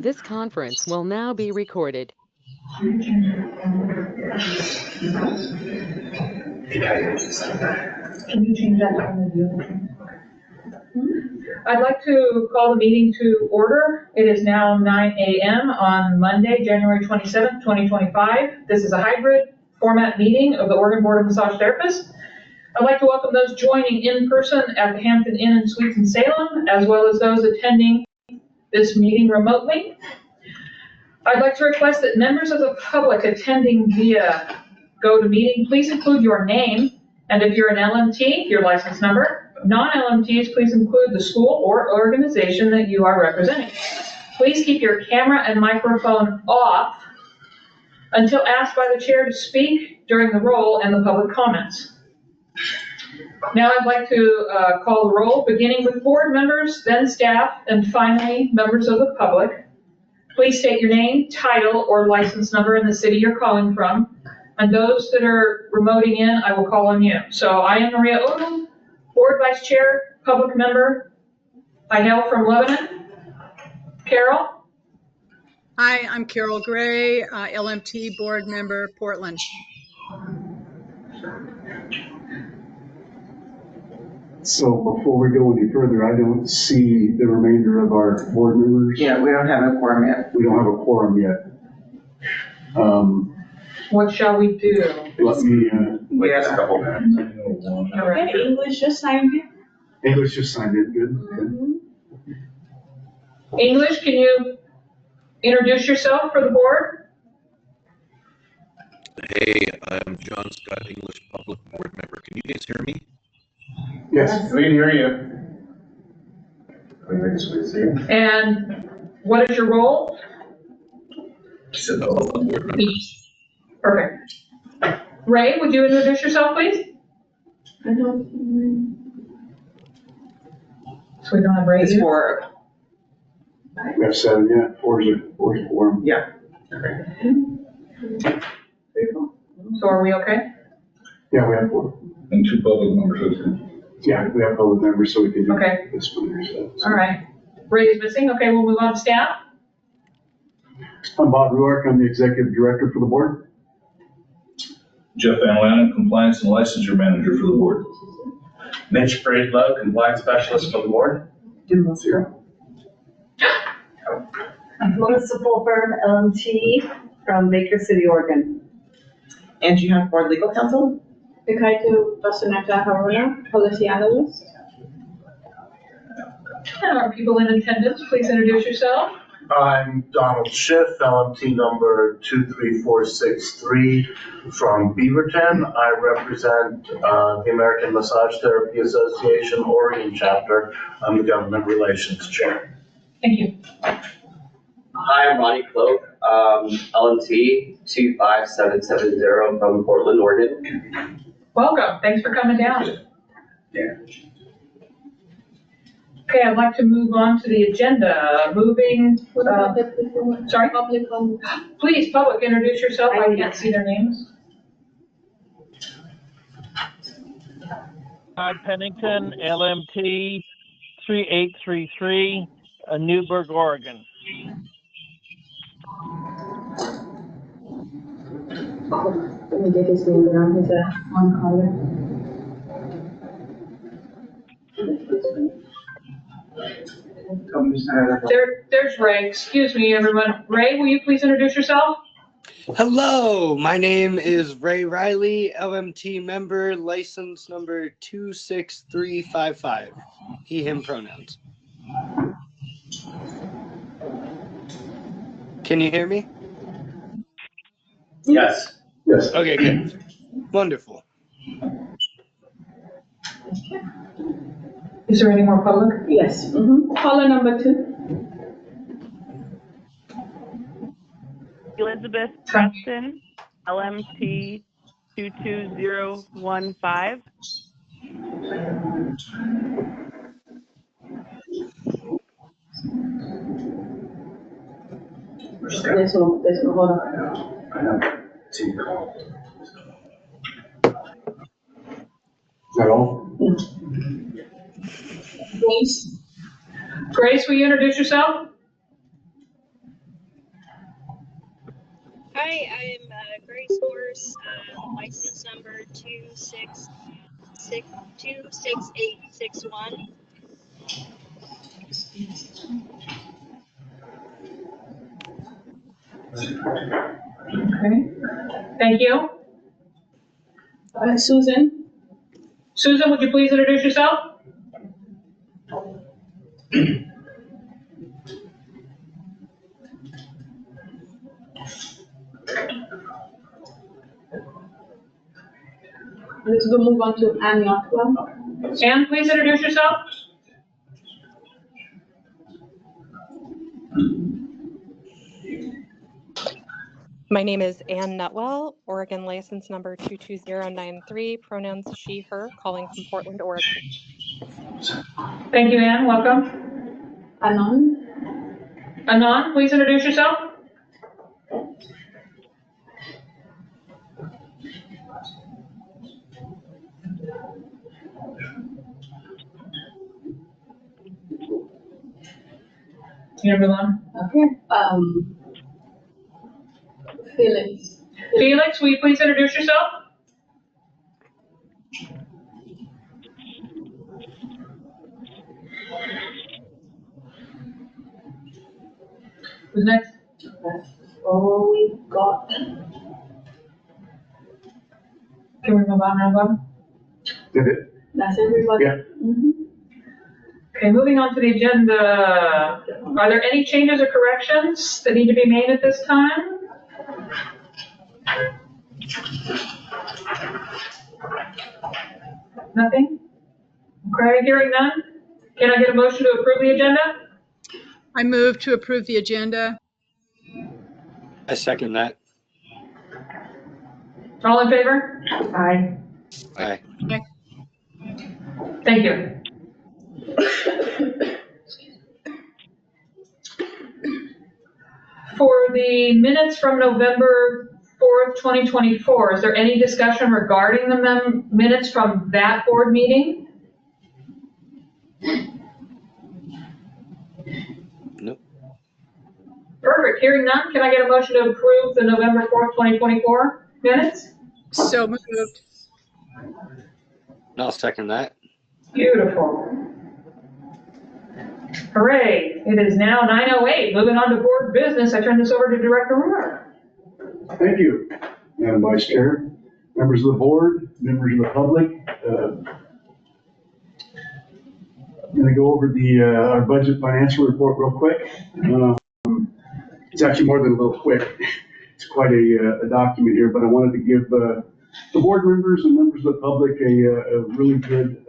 This conference will now be recorded. Can you change that on the view? I'd like to call the meeting to order. It is now 9 a.m. on Monday, January 27th, 2025. This is a hybrid format meeting of the Oregon Board of Massage Therapists. I'd like to welcome those joining in person at the Hampton Inn and Suites in Salem, as well as those attending this meeting remotely. I'd like to request that members of the public attending via GoToMeeting, please include your name, and if you're an LMT, your license number. Non-LMTs, please include the school or organization that you are representing. Please keep your camera and microphone off until asked by the chair to speak during the roll and the public comments. Now I'd like to call the roll, beginning with board members, then staff, and finally members of the public. Please state your name, title, or license number in the city you're calling from. And those that are remoting in, I will call on you. So I am Maria Odom, Board Vice Chair, public member. I hail from Lebanon. Carol? Hi, I'm Carol Gray, LMT Board Member, Portland. So before we go any further, I don't see the remainder of our board members. Yeah, we don't have a quorum yet. We don't have a quorum yet. What shall we do? Let me, We have a couple minutes. All right. English just signed in. English just signed in, good. English, can you introduce yourself for the board? Hey, I'm John Scott, English Public Board Member. Can you guys hear me? Yes. We can hear you. And what is your role? Public Board Member. Perfect. Ray, would you introduce yourself, please? I don't. So we don't have Ray It's here? for, We have 7, yeah. Four's a quorum. yeah. Okay. So are we okay? Yeah, we have 4. And 2 public members. Yeah, we have public members, so we can do Okay. this one here. So. All right. Ray is missing. Okay, we'll move on to staff. I'm Bob Ruark. I'm the Executive Director for the board. Jeff Van Lannen, Compliance and Licensure Manager for the board. Mitch Braidlow, Compliance Specialist for the board. Zero. Melissa Fulford, LMT from Baker City, Oregon. Angie Hunt, Board Legal Counsel. Mikaitu Basuneta Haruna, Policy Analyst. And our people in attendance, please introduce yourself. I'm Donald Schiff, LMT number 23463 from Beaverton. I represent the American Massage Therapy Association Oregon chapter. I'm the Government Relations Chair. Thank you. Hi, I'm Ronnie Cloak, LMT 25770 from Portland, Oregon. Welcome. Thanks for coming down. Yeah. Okay, I'd like to move on to the agenda. Sorry? Public comment. Please, public, introduce yourself. I can't see their names. Todd Pennington, LMT 3833, Newburgh, Oregon. Let me get his name down. He's one caller. There's Ray. Excuse me, everyone. Ray, will you please introduce yourself? Hello, my name is Ray Riley, LMT member, license number 26355. He, him pronouns. Can you hear me? Yes. Yes. Okay, good. Wonderful. Is there any more public? Yes. Caller number 2. Elizabeth Preston, LMT 22015. This one, hold on. I know. Team call. Is that all? Grace? Grace, will you introduce yourself? Hi, I'm Grace Horse, license number 26861. Okay, thank you. Susan? Susan, would you please introduce yourself? Let's go move on to Ann Yockwell. Ann, please introduce yourself. My name is Ann Nutwell, Oregon license number 22093, pronouns she, her, calling from Portland, Oregon. Thank you, Ann. Welcome. Anon. Anon, please introduce yourself. You move on. Okay. Felix. Felix, will you please introduce yourself? Who's next? That's all we got. Can we move on now, Did it? That's everybody. Yeah. Okay, moving on to the agenda. Are there any changes or corrections that need to be made at this time? Nothing? Okay, hearing none. Can I get a motion to approve the agenda? I move to approve the agenda. I second that. All in favor? Aye. Aye. Thank you. For the minutes from November 4th, 2024, is there any discussion regarding the minutes from that board meeting? Nope. Perfect. Hearing none, can I get a motion to approve the November 4th, 2024 minutes? So moved. I'll second that. Beautiful. Hooray. It is now 9:08. Moving on to board business, I turn this over to Director Rohr. Thank you, Madam Vice Chair, members of the board, members of the public. I'm going to go over our budget financial report real quick. It's actually more than a little quick. It's quite a document here, but I wanted to give the board members and members of the public a really good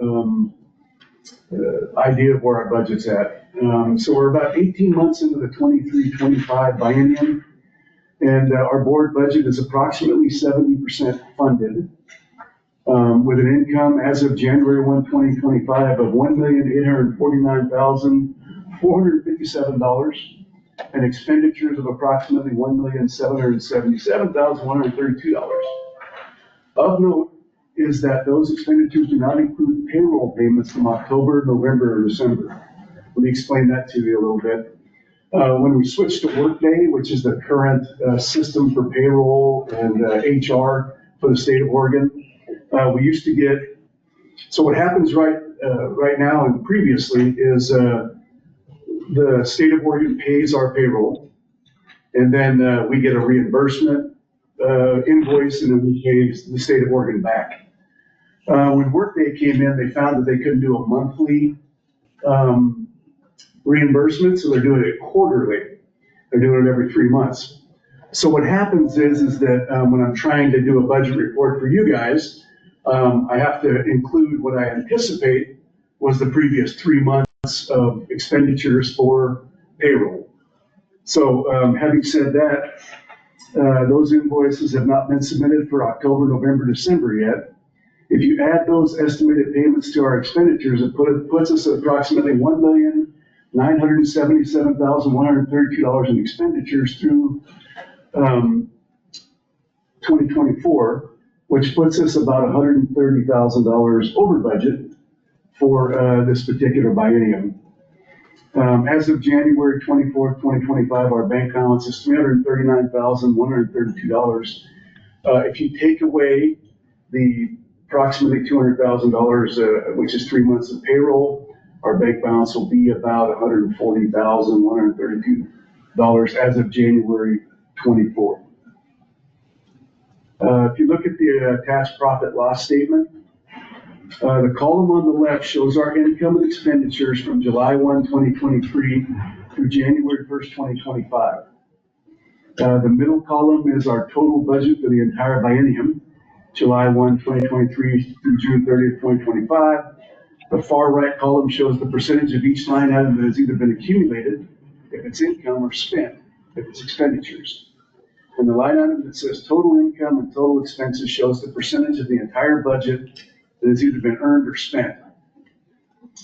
idea of where our budget's at. So we're about 18 months into the 23-25 biennium, and our board budget is approximately 70% funded, with an income as of January 1, 2025 of $1,849,457 and expenditures of approximately $1,777,132. Of note is that those expenditures do not include payroll payments from October, November, or December. Let me explain that to you a little bit. When we switched to Workday, which is the current system for payroll and HR for the state of Oregon, we used to get, so what happens right now and previously is the state of Oregon pays our payroll, and then we get a reimbursement invoice, and then we pay the state of Oregon back. When Workday came in, they found that they couldn't do a monthly reimbursement, so they're doing it quarterly. They're doing it every 3 months. So what happens is that when I'm trying to do a budget report for you guys, I have to include what I anticipate was the previous 3 months of expenditures for payroll. So having said that, those invoices have not been submitted for October, November, December yet. If you add those estimated payments to our expenditures, it puts us at approximately $1,977,132 in expenditures through 2024, which puts us about $130,000 over budget for this particular biennium. As of January 24th, 2025, our bank balance is $339,132. If you take away the approximately $200,000, which is 3 months of payroll, our bank balance will be about $140,132 as of January 24th. If you look at the attached profit loss statement, the column on the left shows our income and expenditures from July 1, 2023 through January 1st, 2025. The middle column is our total budget for the entire biennium, July 1, 2023 through June 30th, 2025. The far right column shows the percentage of each line item that has either been accumulated, if it's income, or spent, if it's expenditures. And the line item that says total income and total expenses shows the percentage of the entire budget that has either been earned or spent.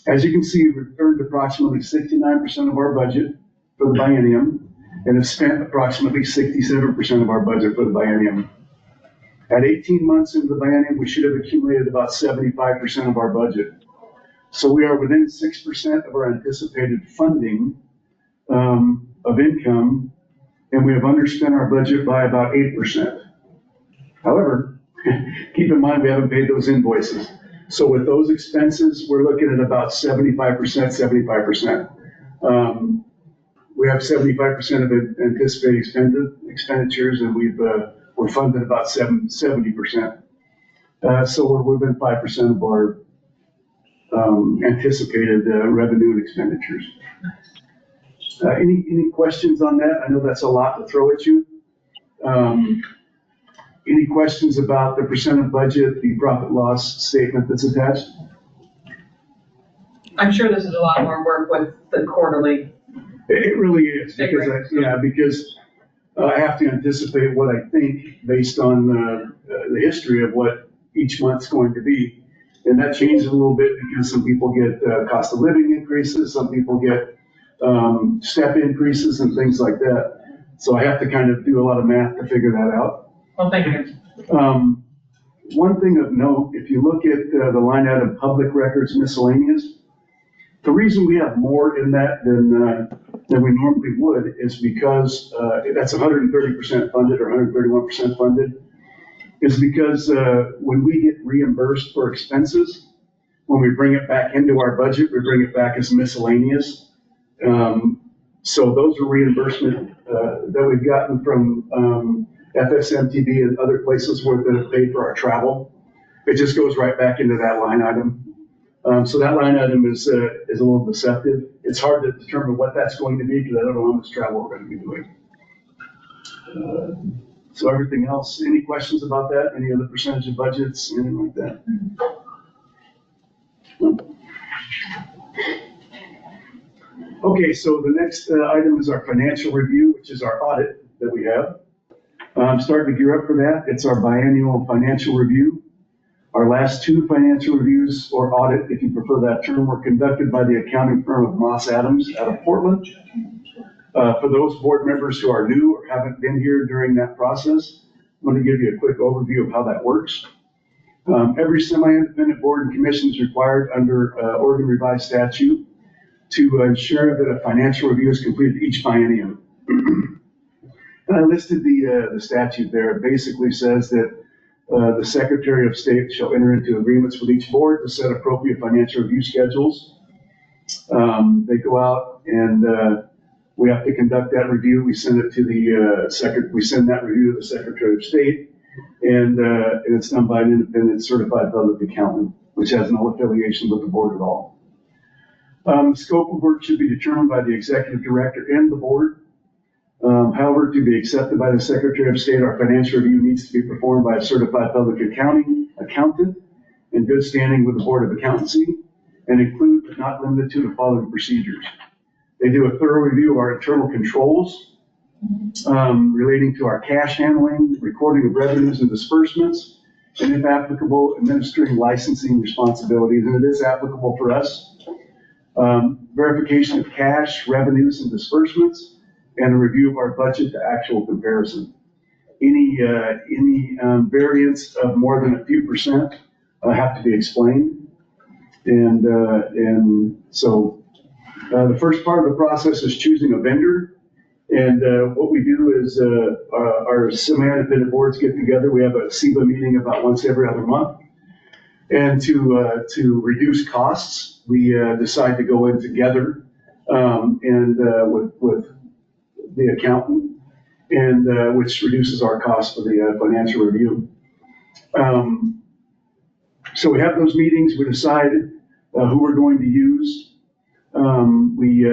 As you can see, we've earned approximately 69% of our budget for the biennium and have spent approximately 67% of our budget for the biennium. At 18 months into the biennium, we should have accumulated about 75% of our budget. So we are within 6% of our anticipated funding of income, and we have underspent our budget by about 8%. However, keep in mind we haven't paid those invoices. So with those expenses, we're looking at about 75%. We have 75% of anticipated expenditures, and we're funded about 70%. So we're within 5% of our anticipated revenue and expenditures. Any questions on that? I know that's a lot to throw at you. Any questions about the percent of budget, the profit loss statement that's attached? I'm sure this is a lot more work with the quarterly. It really is, because I have to anticipate what I think based on the history of what each month's going to be. And that changes a little bit because some people get cost of living increases, some people get step increases and things like that. So I have to kind of do a lot of math to figure that out. Well, thank you. One thing of note, if you look at the line item public records miscellaneous, the reason we have more in that than we normally would is because that's 130% funded or 131% funded, is because when we get reimbursed for expenses, when we bring it back into our budget, we bring it back as miscellaneous. So those are reimbursement that we've gotten from FSMTD and other places where that have paid for our travel. It just goes right back into that line item. So that line item is a little deceptive. It's hard to determine what that's going to be because I don't know how much travel we're going to be doing. So everything else, any questions about that? Any other percentage of budgets, anything like that? Okay, so the next item is our financial review, which is our audit that we have. I'm starting to gear up for that. It's our biannual financial review. Our last two financial reviews, or audit, if you prefer that term, were conducted by the accounting firm of Moss Adams out of Portland. For those board members who are new or haven't been here during that process, I'm going to give you a quick overview of how that works. Every semi-independent board and commission is required under Oregon Revised Statute to ensure that a financial review is completed each biennium. And I listed the statute there. It basically says that the Secretary of State shall enter into agreements with each board to set appropriate financial review schedules. They go out and we have to conduct that review. We send it to we send that review to the Secretary of State, and it's done by an independent certified public accountant, which has no affiliation with the board at all. Scope of work should be determined by the executive director and the board. However, to be accepted by the Secretary of State, our financial review needs to be performed by a certified public accountant in good standing with the Board of Accountancy and include but not limited to the following procedures. They do a thorough review of our internal controls relating to our cash handling, recording of revenues and disbursements, and if applicable, administering licensing responsibilities, and it is applicable for us. Verification of cash, revenues, and disbursements, and a review of our budget to actual comparison. Any variance of more than a few percent have to be explained. And so The first part of the process is choosing a vendor. And what we do is our semi-independent boards get together. We have a SEBA meeting about once every other month. And to reduce costs, we decide to go in together with the accountant, and which reduces our cost for the financial review. So we have those meetings. We decide who we're going to use. We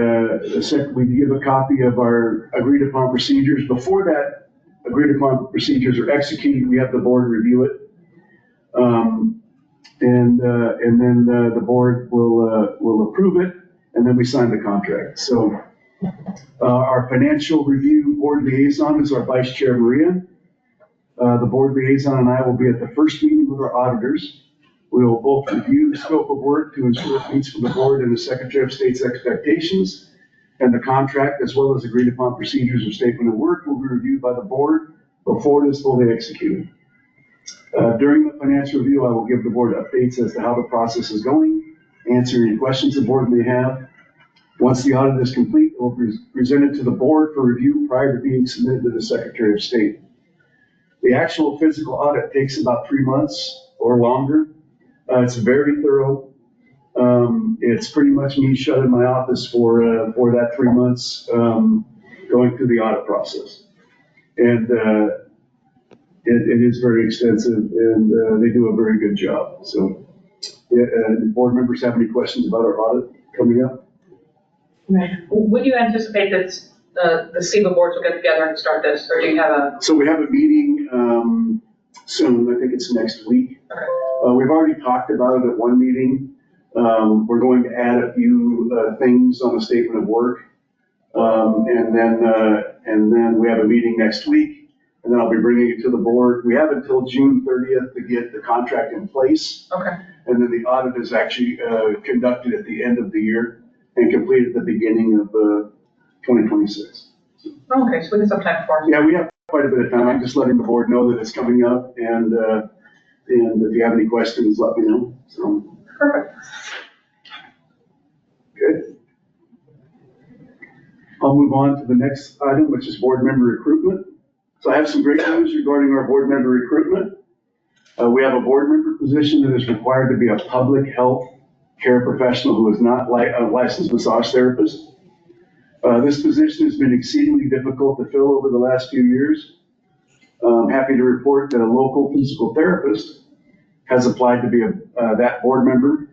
give a copy of our agreed upon procedures. Before that agreed upon procedures are executed, we have the board review it. And then the board will approve it, and then we sign the contract. So our financial review board liaison is our vice chair, Maria. The board liaison and I will be at the first meeting with our auditors. We will both review the scope of work to ensure it meets with the board and the Secretary of State's expectations, and the contract, as well as agreed upon procedures or statement of work, will be reviewed by the board before it is fully executed. During the financial review, I will give the board updates as to how the process is going, answer any questions the board may have. Once the audit is complete, it will be presented to the board for review prior to being submitted to the Secretary of State. The actual physical audit takes about 3 months or longer. It's very thorough. It's pretty much me shut in my office for that 3 months, going through the audit process. And it is very extensive, and they do a very good job. So, do board members have any questions about our audit coming up? When do you anticipate that the SEBA boards will get together and start this, or do you have a? So we have a meeting soon. I think it's next week. We've already talked about it at one meeting. We're going to add a few things on the statement of work, and then we have a meeting next week, and then I'll be bringing it to the board. We have until June 30th to get the contract in place. Okay. And then the audit is actually conducted at the end of the year and completed at the beginning of 2026. Okay, so we have some time for it. Yeah, we have quite a bit of time. I'm just letting the board know that it's coming up, and if you have any questions, let me know. So. Perfect. Good. I'll move on to the next item, which is board member recruitment. So I have some great news regarding our board member recruitment. We have a board member position that is required to be a public health care professional who is not a licensed massage therapist. This position has been exceedingly difficult to fill over the last few years. I'm happy to report that a local physical therapist has applied to be that board member.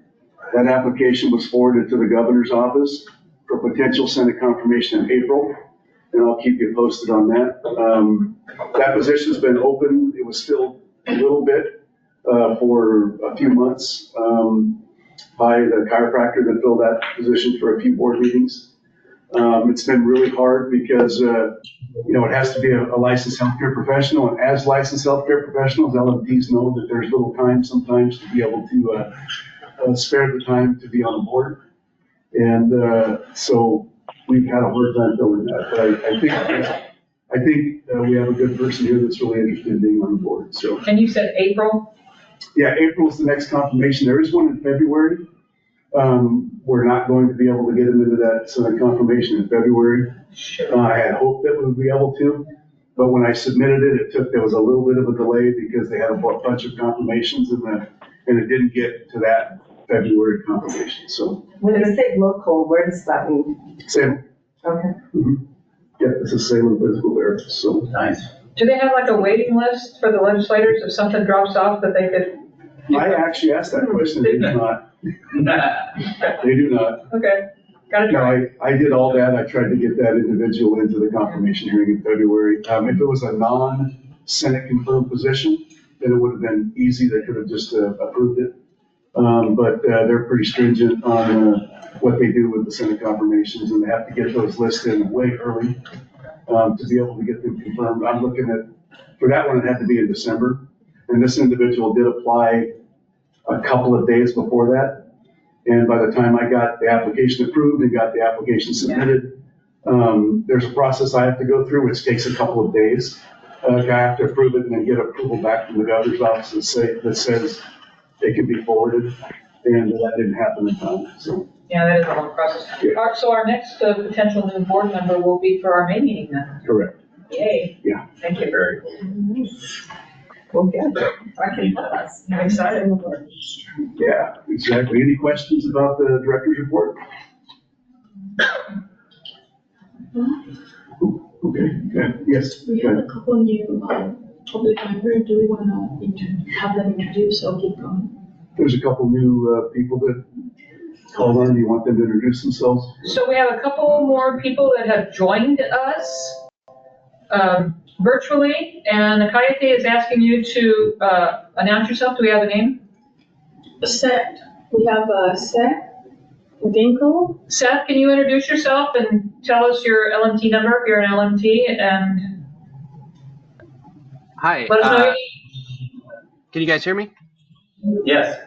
That application was forwarded to the governor's office for potential Senate confirmation in April, and I'll keep you posted on that. That position has been open. It was filled a little bit for a few months by the chiropractor that filled that position for a few board meetings. It's been really hard because, it has to be a licensed healthcare professional, and as licensed healthcare professionals, LMTs know that there's little time sometimes to be able to spare the time to be on the board. And so we've had a hard time filling that, but I think we have a good person here that's really interested in being on the board, so. And you said April? Yeah, April's the next confirmation. There is one in February. We're not going to be able to get them into that Senate confirmation in February. I had hoped that we would be able to, but when I submitted it, there was a little bit of a delay because they had a bunch of confirmations and it didn't get to that February confirmation, so. When you say local, where does that mean? Salem. Okay. Mm-hmm. Yeah, this is Salem Physical Therapy, so. Nice. Do they have like a waiting list for the legislators if something drops off that they could? I actually asked that question, they do not. They do not. Okay, gotta try. No, I did all that. I tried to get that individual into the confirmation hearing in February. If it was a non-Senate confirmed position, then it would have been easy. They could have just approved it. But they're pretty stringent on what they do with the Senate confirmations, and they have to get those lists in way early to be able to get them confirmed. I'm looking at, for that one, it had to be in December. And this individual did apply a couple of days before that. And by the time I got the application approved and got the application submitted, there's a process I have to go through, which takes a couple of days. I have to approve it and then get approval back from the governor's office that says it can be forwarded. And that didn't happen in time. So Yeah, that is a long process. So our next potential new board member will be for our May meeting then. Correct. Yay. Yeah. Thank you. Very cool. Well, good. I can tell us. I'm excited. Yeah, exactly. Any questions about the director's report? Okay, good. Yes. We have a couple new public members. Do we want to have them introduce or keep going? There's a couple new people that called on. Do you want them to introduce themselves? So we have a couple more people that have joined us virtually, and Kayate is asking you to announce yourself. Do we have a name? Seth. We have Seth Dinkle. Seth, can you introduce yourself and tell us your LMT number if you're an LMT, and Hi. let us know. Can you guys hear me? Yes.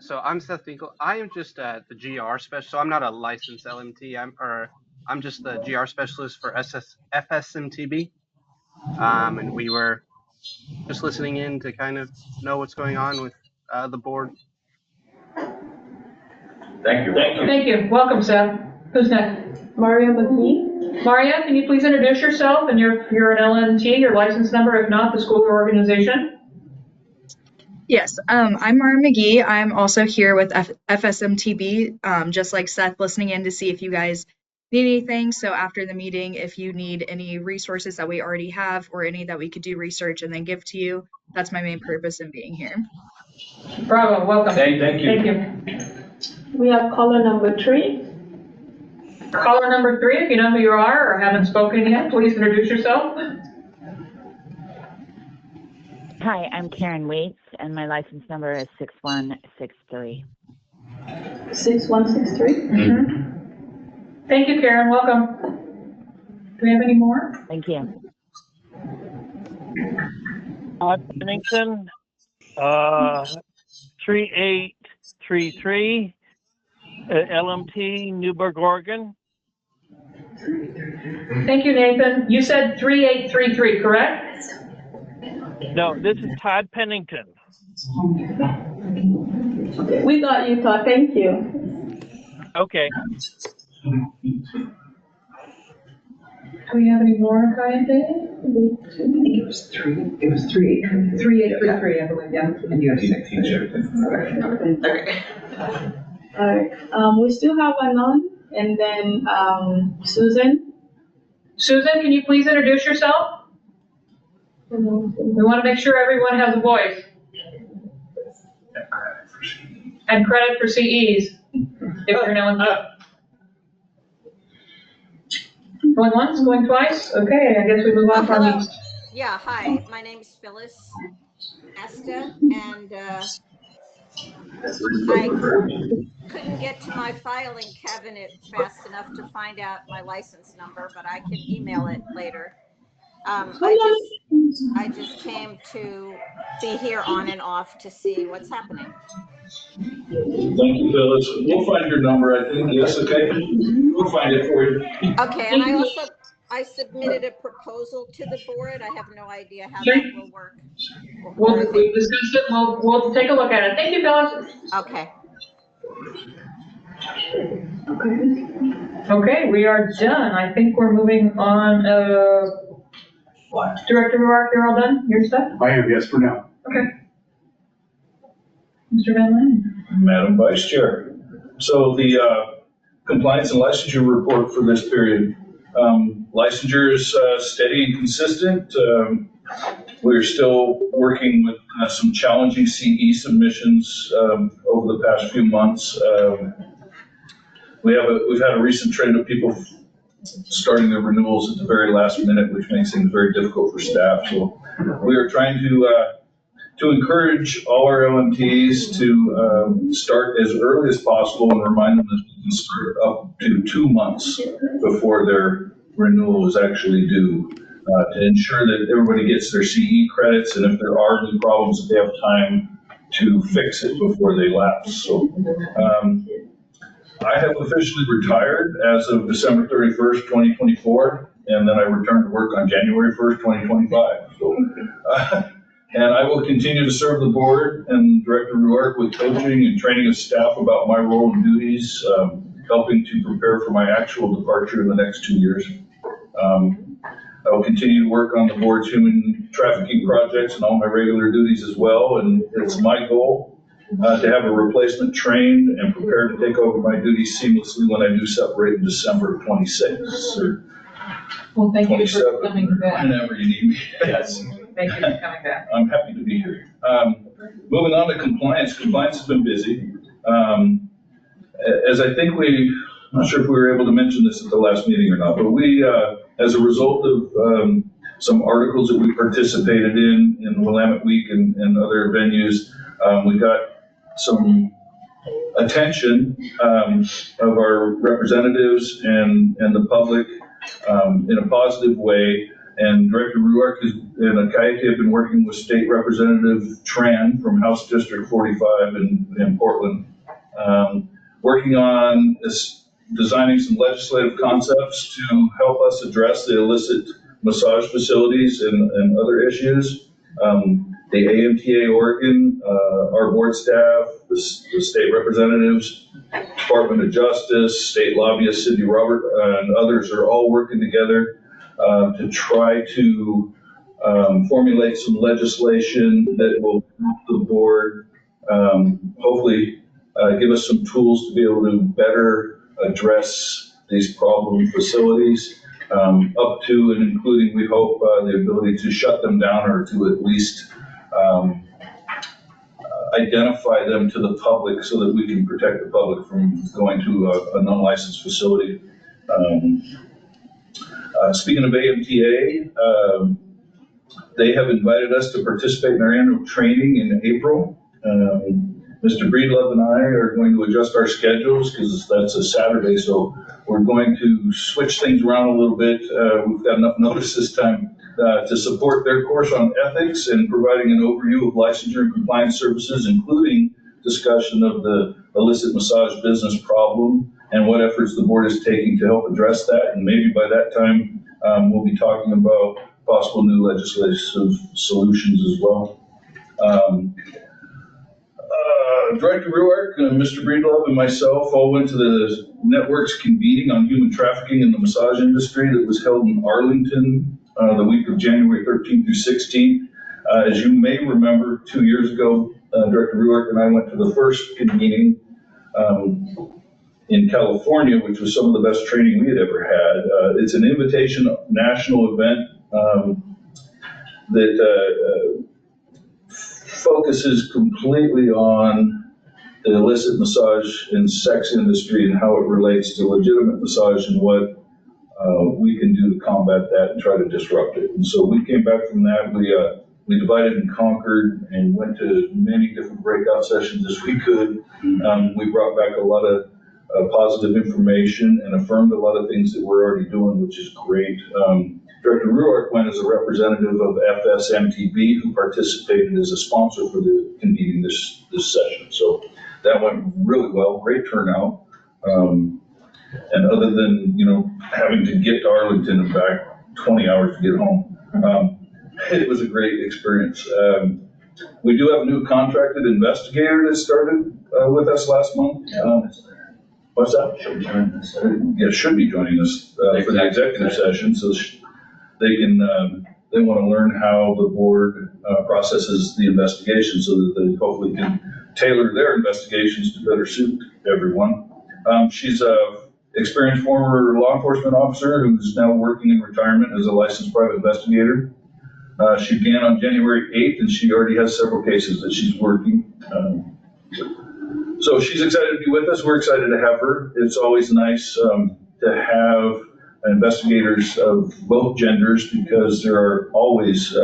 So I'm Seth Finkel. I am just the GR specialist. So I'm not a licensed LMT. I'm just the GR specialist for FSMTB. And we were just listening in to kind of know what's going on with the board. Thank you. Thank you. Welcome, Seth. Who's next? Maria McGee. Maria, can you please introduce yourself and if you're an LMT, your license number, if not, the school or organization? Yes, I'm Mara McGee. I'm also here with FSMTB, just like Seth, listening in to see if you guys need anything. So after the meeting, if you need any resources that we already have or any that we could do research and then give to you, that's my main purpose in being here. Bravo, welcome. Thank you. Thank you. We have caller number 3. Caller number 3, if you know who you are or haven't spoken yet, please introduce yourself. Hi, I'm Karen Waits, and my license number is 6163. 6163? Mm-hmm. Thank you, Karen. Welcome. Do we have any more? Thank you. Pennington, 3833, LMT, Newburgh, Oregon. Thank you, Nathan. You said 3833, correct? No, this is Todd Pennington. We got you, Todd. Thank you. Okay. Do we have any more, Kayate? I think it was 3833, I believe, yeah. And you have 6. Okay. All right. We still have Anon, and then Susan. Susan, can you please introduce yourself? We want to make sure everyone has a voice. And credit for CEs, if you're an LMT. Going once, going twice? Okay, I guess we move on to our Hello. next. Yeah, hi. My name's Phyllis Asta, and I couldn't get to my filing cabinet fast enough to find out my license number, but I can email it later. I just came to be here on and off to see what's happening. Thank you, Phyllis. We'll find your number, I think. Yes, okay. We'll find it for you. Okay, and I submitted a proposal to the board. I have no idea how that will work. We've discussed it. We'll take a look at it. Thank you, Phyllis. Okay. Okay, we are done. I think we're moving on. Director Roark, you're all done? Your stuff? I am, yes, for now. Okay. Mr. Van Linen. Madam Vice Chair. So the compliance and licensure report for this period. Licensure is steady and consistent. We're still working with some challenging CE submissions over the past few months. We've had a recent trend of people starting their renewals at the very last minute, which makes things very difficult for staff. So we are trying to encourage all our LMTs to start as early as possible and remind them that we can start up to 2 months before their renewal is actually due to ensure that everybody gets their CE credits, and if there are any problems, that they have time to fix it before they lapse. So I have officially retired as of December 31st, 2024, and then I returned to work on January 1st, 2025. So And I will continue to serve the board and Director Ruark with coaching and training of staff about my role and duties, helping to prepare for my actual departure in the next 2 years. I will continue to work on the board's human trafficking projects and all my regular duties as well. And it's my goal to have a replacement trained and prepared to take over my duties seamlessly when I do separate in December of 26 or Well, thank you for 27, coming back. whenever you need me. Yes. Thank you for coming back. I'm happy to be here. Moving on to compliance. Compliance has been busy. As I think I'm not sure if we were able to mention this at the last meeting or not, but we, as a result of some articles that we participated in Willamette Week and other venues, we got some attention of our representatives and the public in a positive way. And Director Ruark and Akayate have been working with State Representative Tran from House District 45 in Portland, working on designing some legislative concepts to help us address the illicit massage facilities and other issues. The AMTA Oregon, our board staff, the state representatives, Department of Justice, state lobbyist Cindy Robert, and others are all working together to try to formulate some legislation that will help the board hopefully give us some tools to be able to better address these problem facilities, up to and including, we hope, the ability to shut them down or to at least identify them to the public so that we can protect the public from going to a non-licensed facility. Speaking of AMTA, they have invited us to participate in our annual training in April. Mr. Breedlove and I are going to adjust our schedules because that's a Saturday, so we're going to switch things around a little bit. We've got enough notice this time to support their course on ethics and providing an overview of licensure and compliance services, including discussion of the illicit massage business problem and what efforts the board is taking to help address that. And maybe by that time, we'll be talking about possible new legislative solutions as well. Director Ruark, Mr. Breedlove, and myself all went to the network's convening on human trafficking in the massage industry that was held in Arlington the week of January 13th through 16th. As you may remember, 2 years ago, Director Ruark and I went to the first convening in California, which was some of the best training we had ever had. It's an invitation national event that focuses completely on the illicit massage and sex industry and how it relates to legitimate massage and what we can do to combat that and try to disrupt it. And so we came back from that. We divided and conquered and went to many different breakout sessions as we could. We brought back a lot of positive information and affirmed a lot of things that we're already doing, which is great. Director Ruark went as a representative of FSMTB, who participated as a sponsor for the convening this session. So that went really well, great turnout. And other than, having to get to Arlington and back 20 hours to get home, it was a great experience. We do have a new contracted investigator that started with us last month. What's that? Should be joining us. Yeah, should be joining us for the executive session. So they want to learn how the board processes the investigation so that they hopefully can tailor their investigations to better suit everyone. She's a experienced former law enforcement officer who's now working in retirement as a licensed private investigator. She began on January 8th, and she already has several cases that she's working. So she's excited to be with us. We're excited to have her. It's always nice to have investigators of both genders because there are always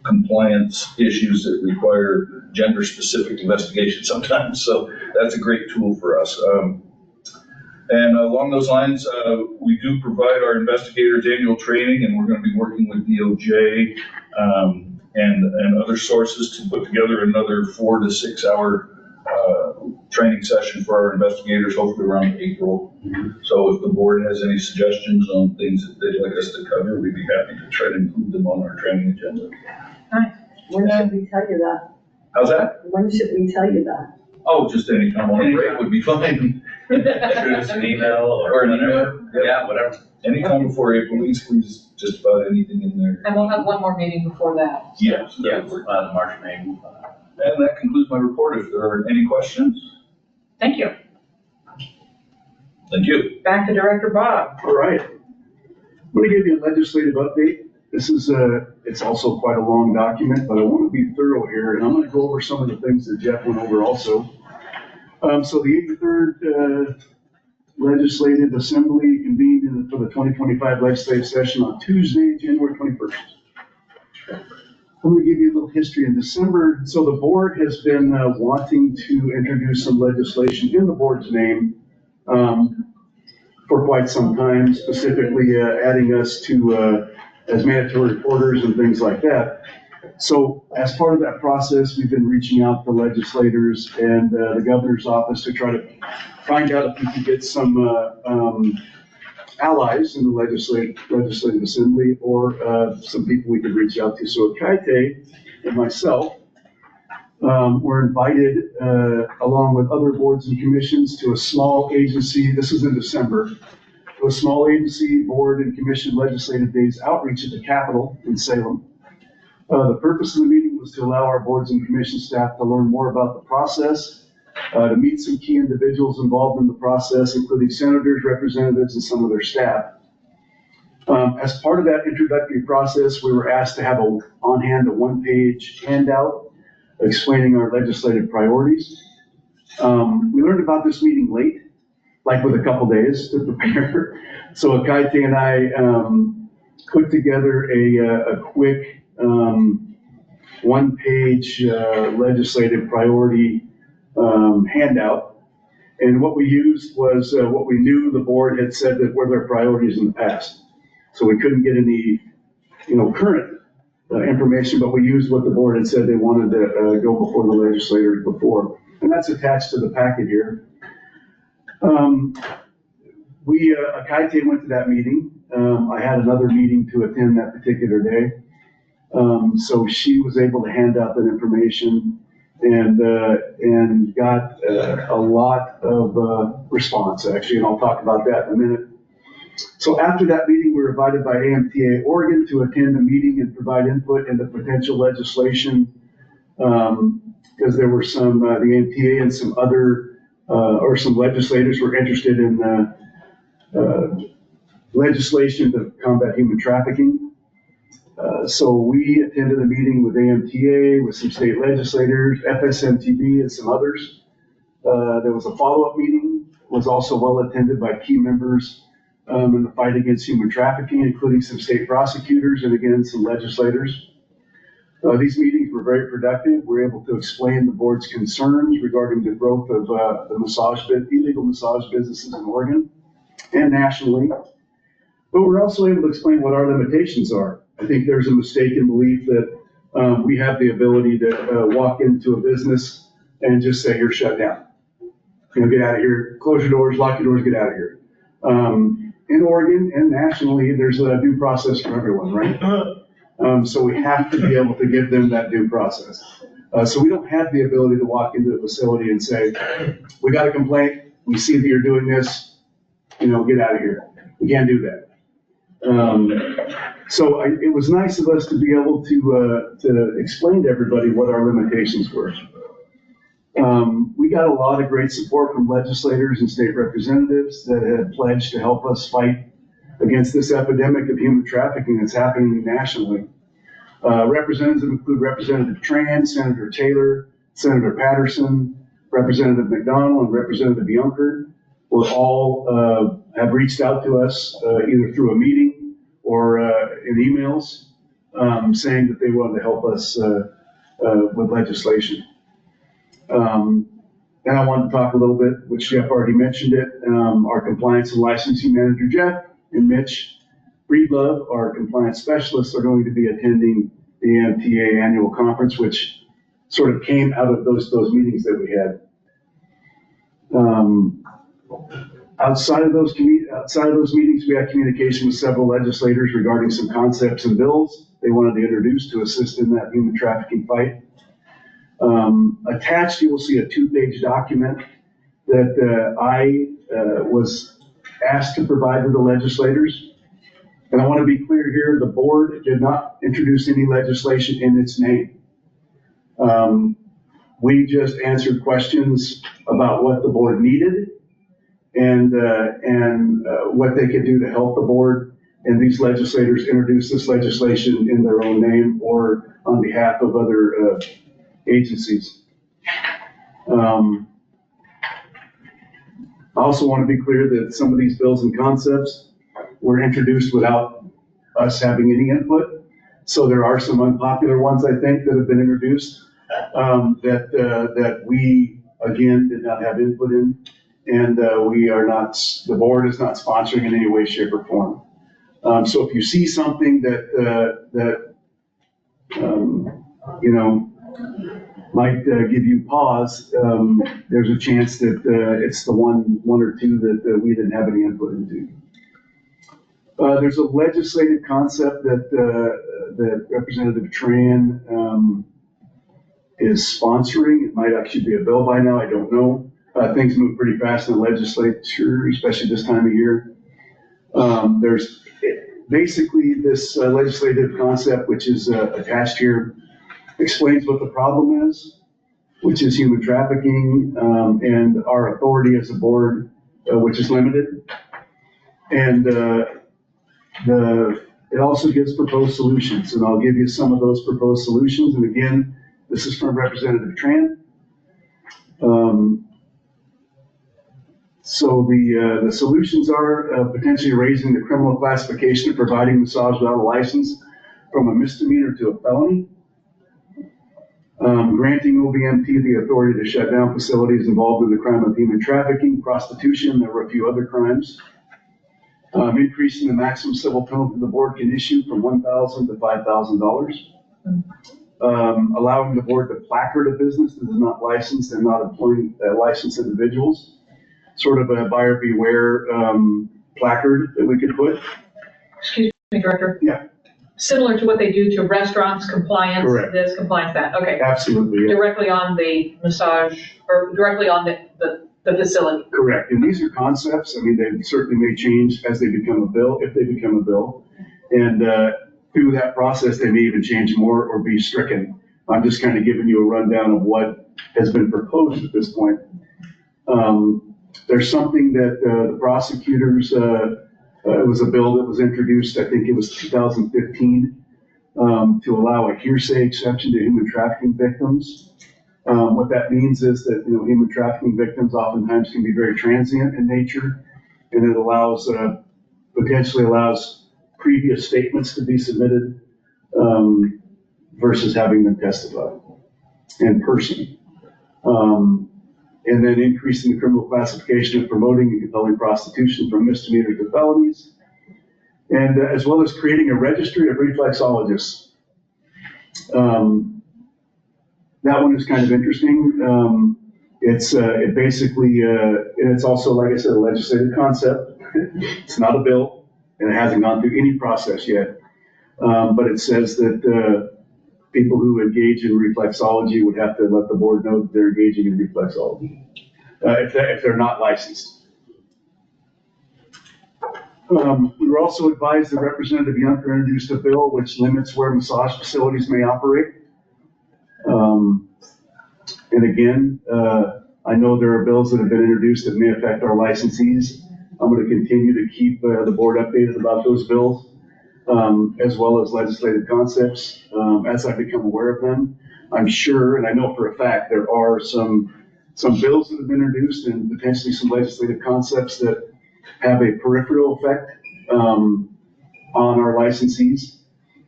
compliance issues that require gender-specific investigation sometimes. So that's a great tool for us. And along those lines, we do provide our investigators annual training, and we're going to be working with DOJ and other sources to put together another 4 to 6 hour training session for our investigators, hopefully around April. So if the board has any suggestions on things that they'd like us to cover, we'd be happy to try to include them on our training agenda. Nice. When should we tell you that? How's that? When should we tell you that? Oh, just anytime on a break would be fine. Shoot us an email Or an email. Yeah, whatever. Anytime before April, we can squeeze just about anything in there. And we'll have one more meeting before that. Yes. Yeah, the March meeting. And that concludes my report. If there are any questions, Thank you. thank you. Back to Director Bob. All right. I'm going to give you a legislative update. This is, it's also quite a long document, but I want to be thorough here, and I'm going to go over some of the things that Jeff went over also. So the 83rd Legislative Assembly convened for the 2025 legislative session on Tuesday, January 21st. I'm going to give you a little history. In December, so the board has been wanting to introduce some legislation in the board's name for quite some time, specifically adding us to as mandatory reporters and things like that. So as part of that process, we've been reaching out to legislators and the governor's office to try to find out if we could get some allies in the legislative assembly or some people we could reach out to. So Kaite and myself were invited along with other boards and commissions to a small agency. This is in December. To a small agency, board, and commission legislative days outreach at the Capitol in Salem. The purpose of the meeting was to allow our boards and commission staff to learn more about the process, to meet some key individuals involved in the process, including senators, representatives, and some of their staff. As part of that introductory process, we were asked to have on hand a one-page handout explaining our legislative priorities. We learned about this meeting late, like with a couple days to prepare. So Akaite and I put together a quick one-page legislative priority handout. And what we used was what we knew the board had said that were their priorities in the past. So we couldn't get any, current information, but we used what the board had said they wanted to go before the legislators before. And that's attached to the packet here. Akaite went to that meeting. I had another meeting to attend that particular day. So she was able to hand out that information and got a lot of response, actually, and I'll talk about that in a minute. So after that meeting, we were invited by AMTA Oregon to attend a meeting and provide input into potential legislation, because there were some, the AMTA and some other, or some legislators were interested in legislation to combat human trafficking. So we attended a meeting with AMTA, with some state legislators, FSMTB, and some others. There was a follow-up meeting, was also well attended by key members in the fight against human trafficking, including some state prosecutors and again, some legislators. These meetings were very productive. We were able to explain the board's concerns regarding the growth of the illegal massage businesses in Oregon and nationally. But we're also able to explain what our limitations are. I think there's a mistaken belief that we have the ability to walk into a business and just say, you're shut down. Get out of here, close your doors, lock your doors, get out of here. In Oregon and nationally, there's a due process for everyone, right? So we have to be able to give them that due process. So we don't have the ability to walk into a facility and say, we got a complaint, we see that you're doing this, get out of here. We can't do that. So it was nice of us to be able to explain to everybody what our limitations were. We got a lot of great support from legislators and state representatives that had pledged to help us fight against this epidemic of human trafficking that's happening nationally. Representatives include Representative Tran, Senator Taylor, Senator Patterson, Representative McDonald, and Representative Juncker were all have reached out to us either through a meeting or in emails saying that they wanted to help us with legislation. And I wanted to talk a little bit, which Jeff already mentioned it, our compliance and licensing manager, Jeff, and Mitch Breedlove, our compliance specialists, are going to be attending the AMTA annual conference, which sort of came out of those meetings that we had. Outside of those meetings, we had communication with several legislators regarding some concepts and bills. they wanted to introduce to assist in that human trafficking fight. Attached, you will see a 2-page document that I was asked to provide to the legislators. And I want to be clear here, the board did not introduce any legislation in its name. We just answered questions about what the board needed and what they could do to help the board. And these legislators introduced this legislation in their own name or on behalf of other agencies. I also want to be clear that some of these bills and concepts were introduced without us having any input. So there are some unpopular ones, I think, that have been introduced that we, again, did not have input in. And we are not, the board is not sponsoring in any way, shape, or form. So if you see something that you know, might give you pause, there's a chance that it's the one or two that we didn't have any input into. There's a legislative concept that Representative Tran is sponsoring. It might actually be a bill by now, I don't know. Things move pretty fast in the legislature, especially this time of year. There's basically this legislative concept, which is attached here, explains what the problem is, which is human trafficking, and our authority as a board, which is limited. And it also gives proposed solutions, and I'll give you some of those proposed solutions. And again, this is from Representative Tran. So the solutions are potentially raising the criminal classification of providing massage without a license from a misdemeanor to a felony. Granting OBMT the authority to shut down facilities involved in the crime of human trafficking, prostitution, there were a few other crimes. Increasing the maximum civil penalty the board can issue from $1,000 to $5,000. Allowing the board to placard a business that is not licensed and not employing licensed individuals. Sort of a buyer beware placard that we could put. Excuse me, Director? Yeah. Similar to what they do to restaurants, compliance, Correct. this, compliance, that, okay. Absolutely. Yeah. Directly on the massage, or directly on the facility. Correct, and these are concepts. I mean, they certainly may change as they become a bill, if they become a bill. And through that process, they may even change more or be stricken. I'm just kind of giving you a rundown of what has been proposed at this point. There's something that the prosecutors, it was a bill that was introduced, I think it was 2015, to allow a hearsay exception to human trafficking victims. What that means is that, you know, human trafficking victims oftentimes can be very transient in nature, and it allows, potentially allows previous statements to be submitted versus having them testify in person. And then increasing the criminal classification of promoting and compelling prostitution from misdemeanor to felonies, and as well as creating a registry of reflexologists. That one is kind of interesting. It basically, and it's also, like I said, a legislative concept. It's not a bill, and it hasn't gone through any process yet. But it says that people who engage in reflexology would have to let the board know that they're engaging in reflexology if they're not licensed. We were also advised that Representative Yunker introduced a bill which limits where massage facilities may operate. And again, I know there are bills that have been introduced that may affect our licensees. I'm going to continue to keep the board updated about those bills, as well as legislative concepts as I become aware of them. I'm sure, and I know for a fact, there are some bills that have been introduced and potentially some legislative concepts that have a peripheral effect on our licensees.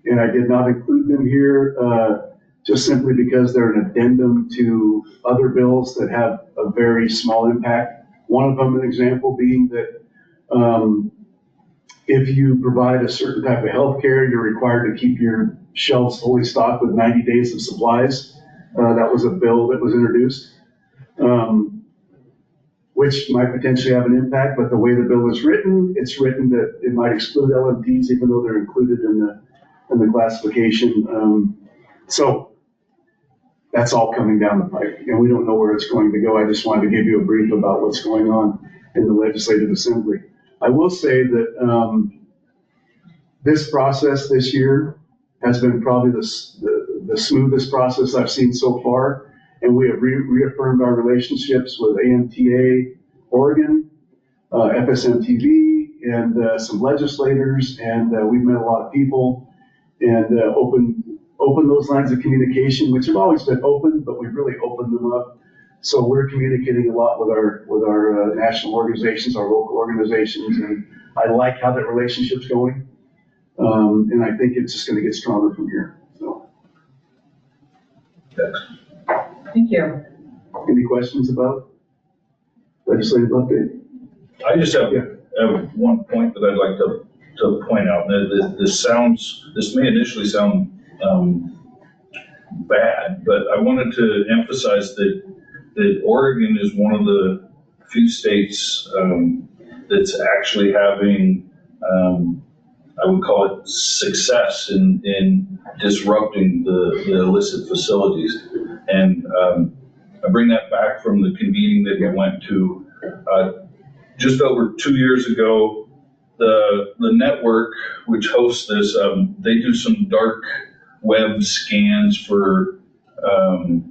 And I did not include them here just simply because they're an addendum to other bills that have a very small impact. One of them, an example being that if you provide a certain type of healthcare, you're required to keep your shelves fully stocked with 90 days of supplies. That was a bill that was introduced, which might potentially have an impact, but the way the bill is written, it's written that it might exclude LMTs even though they're included and the classification. So that's all coming down the pipe, and we don't know where it's going to go. I just wanted to give you a brief about what's going on in the Legislative Assembly. I will say that this process this year has been probably the smoothest process I've seen so far, and we have reaffirmed our relationships with AMTA Oregon, FSMTV, and some legislators, and we've met a lot of people, and open those lines of communication, which have always been open, but we've really opened them up. So we're communicating a lot with our national organizations, our local organizations, and I like how that relationship's going. And I think it's just going to get stronger from here. So. Thank you. Any questions about legislative update? I just have one point that I'd like to point out. This may initially sound bad, but I wanted to emphasize that Oregon is one of the few states that's actually having, I would call it success in disrupting the illicit facilities. And I bring that back from the convening that we went to just over 2 years ago. The network, which hosts this, they do some dark web scans for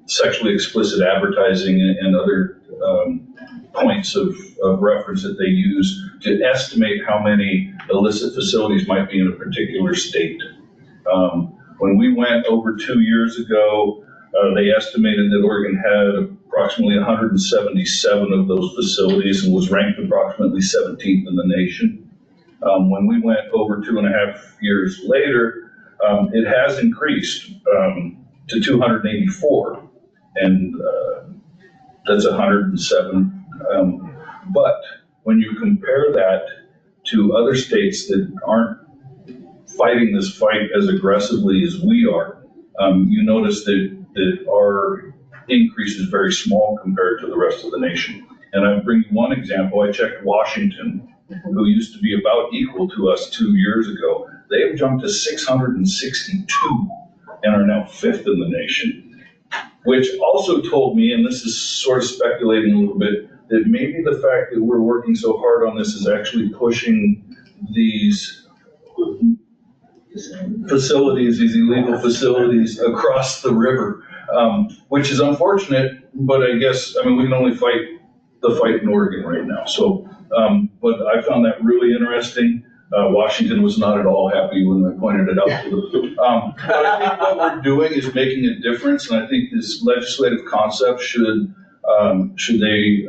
sexually explicit advertising and other points of reference that they use to estimate how many illicit facilities might be in a particular state. When we went over 2 years ago, they estimated that Oregon had approximately 177 of those facilities and was ranked approximately 17th in the nation. When we went over 2.5 years later, it has increased to 284, and that's 107. But when you compare that to other states that aren't fighting this fight as aggressively as we are, you notice that our increase is very small compared to the rest of the nation. And I bring you one example. I checked Washington, who used to be about equal to us 2 years ago. They have jumped to 662 and are now 5th in the nation, which also told me, and this is sort of speculating a little bit, that maybe the fact that we're working so hard on this is actually pushing these facilities, these illegal facilities across the river, which is unfortunate, but I guess, I mean, we can only fight the fight in Oregon right now. So, but I found that really interesting. Washington was not at all happy when I pointed it out to them. But I think what we're doing is making a difference, and I think this legislative concept should they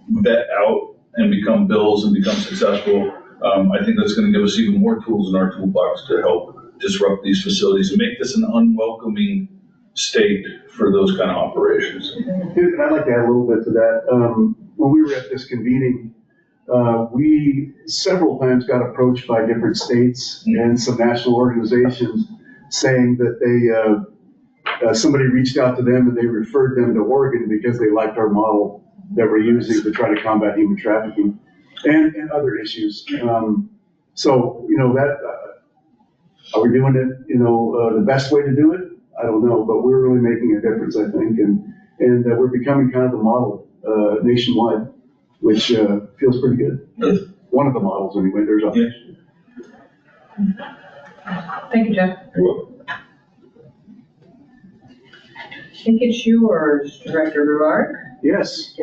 vet out and become bills and become successful. I think that's going to give us even more tools in our toolbox to help disrupt these facilities and make this an unwelcoming state for those kind of operations. And I'd like to add a little bit to that. When we were at this convening, we several times got approached by different states and some national organizations saying that they somebody reached out to them and they referred them to Oregon because they liked our model that we're using to try to combat human trafficking and other issues. So, you know, that are we doing it, you know, the best way to do it? I don't know, but we're really making a difference, I think, and we're becoming kind of the model nationwide, which feels pretty good. Yes. One of the models, anyway. There's others. Thank you, Jeff. I think it's yours, Director Rivard. Yes.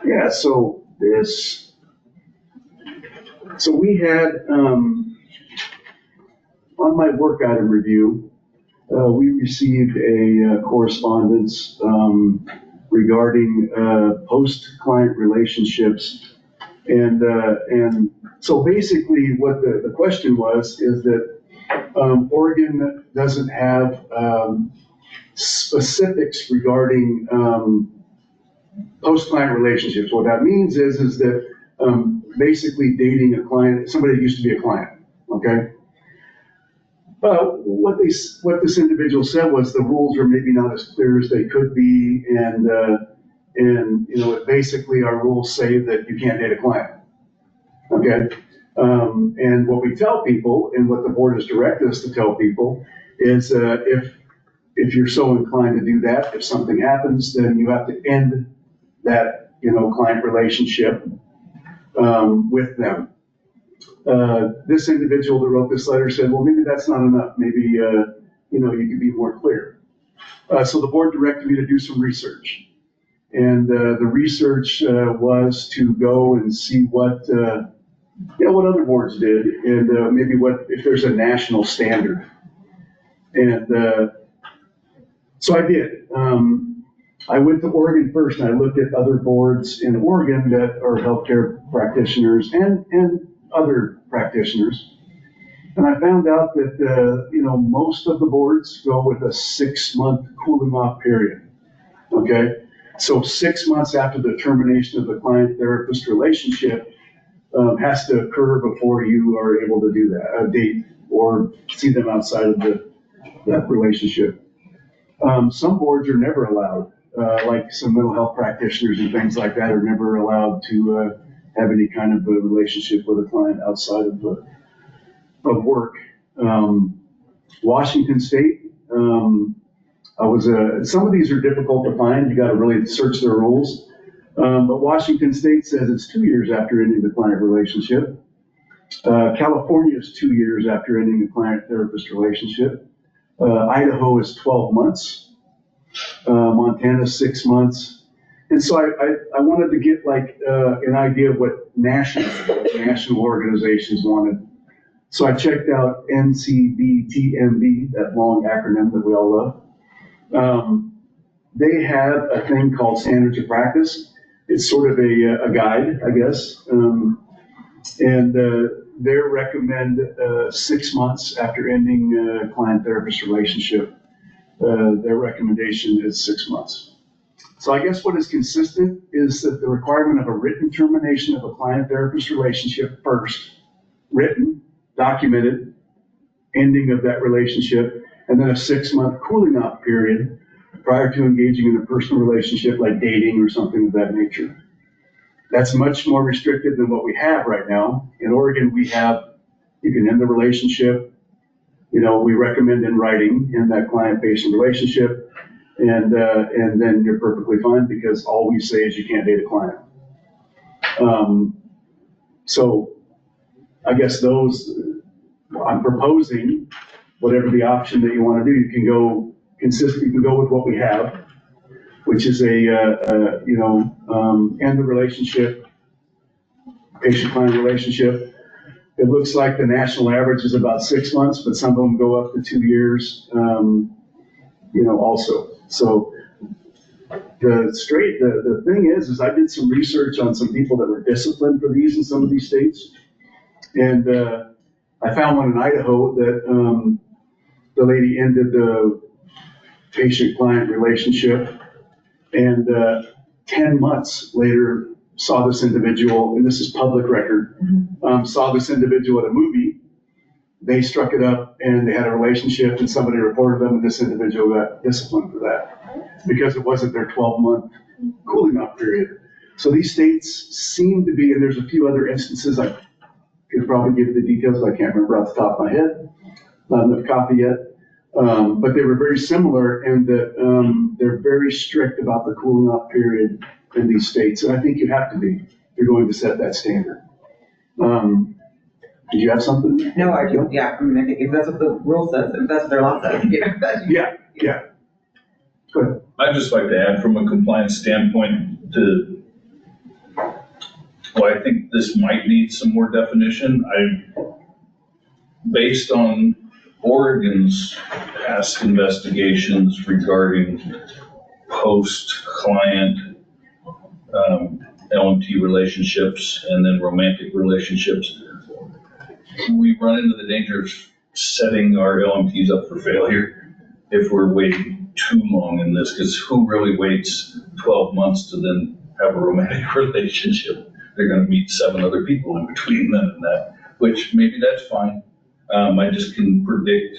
Yeah, so we had, on my work item review, we received a correspondence regarding post-client relationships. And so basically what the question was is that Oregon doesn't have specifics regarding post-client relationships. What that means is that basically dating a client, somebody that used to be a client, okay? What this individual said was the rules are maybe not as clear as they could be, and you know, basically our rules say that you can't date a client, okay? And what we tell people, and what the board has directed us to tell people, is if you're so inclined to do that, if something happens, then you have to end that, client relationship with them. This individual that wrote this letter said, well, maybe that's not enough. Maybe, you could be more clear. So the board directed me to do some research. And the research was to go and see what other boards did, and maybe if there's a national standard. And so I did. I went to Oregon first, and I looked at other boards in Oregon that are healthcare practitioners and other practitioners. And I found out that, most of the boards go with a 6-month cooling off period. Okay? So 6 months after the termination of the client-therapist relationship has to occur before you are able to do that, date or see them outside of that relationship. Some boards are never allowed, like some mental health practitioners and things like that are never allowed to have any kind of a relationship with a client outside of work. Washington State, some of these are difficult to find. You got to really search their rules. But Washington State says it's 2 years after ending the client relationship. California is 2 years after ending the client-therapist relationship. Idaho is 12 months. Montana is 6 months. And so I wanted to get an idea of what national organizations wanted. So I checked out NCBTMB, that long acronym that we all love. They have a thing called Standards of Practice. It's sort of a guide, I guess. And they recommend 6 months after ending a client-therapist relationship. Their recommendation is 6 months. So I guess what is consistent is that the requirement of a written termination of a client-therapist relationship first, written, documented, ending of that relationship, and then a 6-month cooling off period prior to engaging in a personal relationship like dating or something of that nature. That's much more restrictive than what we have right now. In Oregon, you can end the relationship. We recommend in writing in that client-patient relationship, and then you're perfectly fine because all we say is you can't date a client. So I guess I'm proposing whatever the option that you want to do. You can go consistent. You can go with what we have, which is end the relationship, patient-client relationship. It looks like the national average is about 6 months, but some of them go up to 2 years, also. So the thing is I did some research on some people that were disciplined for these in some of these states. And I found one in Idaho that the lady ended the patient-client relationship, and 10 months later saw this individual, and this is public record, saw this individual at a movie. They struck it up and they had a relationship, and somebody reported them, and this individual got disciplined for that because it wasn't their 12-month cooling off period. So these states seem to be, and there's a few other instances, I could probably give you the details, but I can't remember off the top of my head. Not enough copy yet. But they were very similar in that they're very strict about the cooling off period in these states. And I think you have to be if you're going to set that standard. Did you have something? No, I don't. Yeah, I mean, I think if that's what the rule says, if that's what their law says, Yeah. Good. I'd just like to add from a compliance standpoint I think this might need some more definition. Based on Oregon's past investigations regarding post-client LMT relationships and then romantic relationships, we run into the danger of setting our LMTs up for failure if we're waiting too long in this, because who really waits 12 months to then have a romantic relationship? They're going to meet 7 other people in between them and that, which maybe that's fine. I just can predict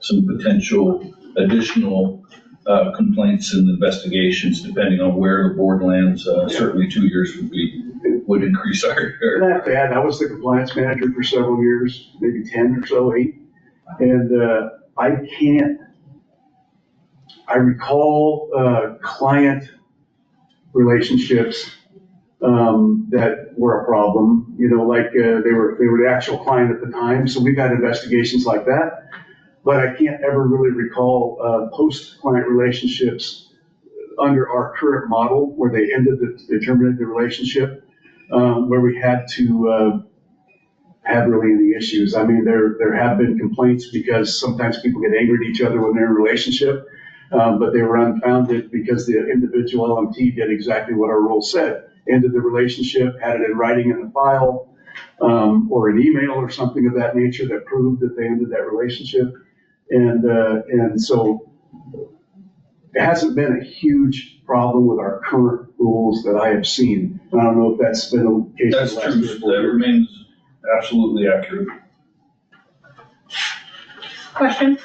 some potential additional complaints and investigations depending on where the board lands. Certainly 2 years would be would increase our. Not bad. I was the compliance manager for several years, maybe 10 or so, 8. And I recall client relationships that were a problem, like they were the actual client at the time. So we've had investigations like that, but I can't ever really recall post-client relationships under our current model where they terminated the relationship, where we had to have really any issues. I mean, there have been complaints because sometimes people get angry at each other when they're in a relationship, but they were unfounded because the individual LMT did exactly what our rule said. Ended the relationship, had it in writing in the file, or an email or something of that nature that proved that they ended that relationship. And so it hasn't been a huge problem with our current rules that I have seen. And I don't know if that's been the case. That's true. That remains absolutely accurate. Question,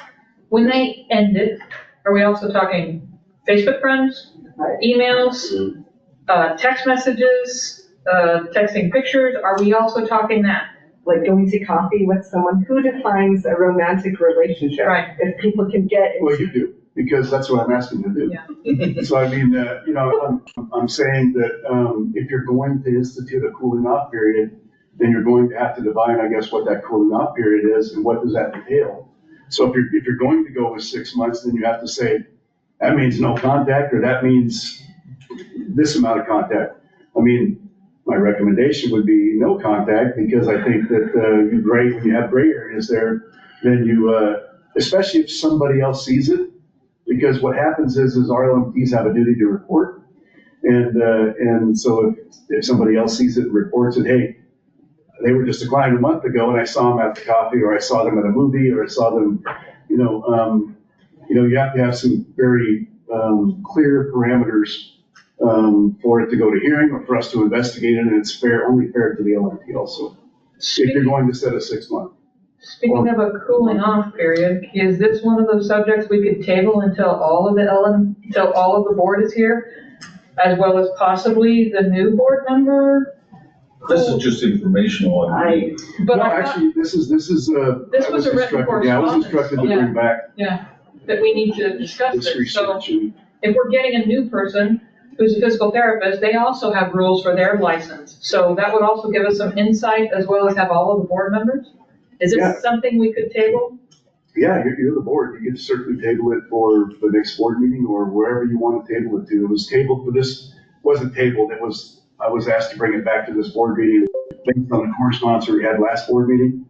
when they end it, are we also talking Facebook friends, emails, text messages, texting pictures? Are we also talking that? Like going to coffee with someone? Who defines a romantic relationship? Right. If people can get into... Well, you do, because that's what I'm asking you to do. Yeah. So I mean, I'm saying that if you're going to institute a cooling off period, then you're going to have to define, I guess, what that cooling off period is and what does that entail. So if you're going to go with 6 months, then you have to say, that means no contact, or that means this amount of contact. I mean, my recommendation would be no contact, because I think that when you have gray areas there, then you, especially if somebody else sees it, because what happens is our LMTs have a duty to report. And so if somebody else sees it and reports it, hey, they were just declined a month ago and I saw them at the coffee, or I saw them at a movie, or I saw them, you have to have some very clear parameters for it to go to hearing or for us to investigate it, and it's only fair to the LMT also, if you're going to set a 6 month. Speaking of a cooling off period, is this one of those subjects we could table until all of the board is here, as well as possibly the new board member? This is just informational. Actually, this was a written correspondence. Yeah, I was instructed to bring back. Yeah, that we need to discuss this it. research. So if we're getting a new person who's a physical therapist, they also have rules for their license. So that would also give us some insight, as well as have all of the board members. Is this something we could table? Yeah, you're the board. You can certainly table it for the next board meeting or wherever you want to table it to. It was tabled for this, wasn't tabled, I was asked to bring it back to this board meeting based on the correspondence we had last board meeting.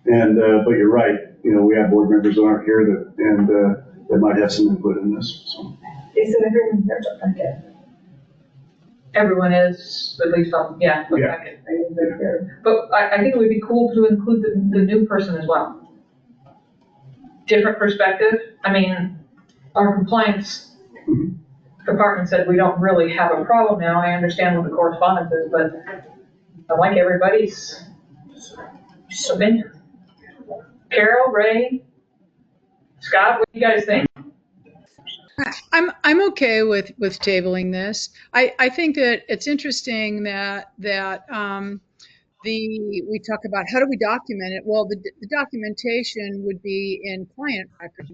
And, but you're right, we have board members that aren't here that might have some input in this, so. Isn't everyone here to packet? Everyone is, at least on, packet. But I think it would be cool to include the new person as well. Different perspective. I mean, our compliance department said we don't really have a problem now. I understand what the correspondence is, but I like everybody's opinion. Carol, Ray, Scott, what do you guys think? I'm okay with tabling this. I think that it's interesting that we talk about how do we document it. Well, the documentation would be in client records,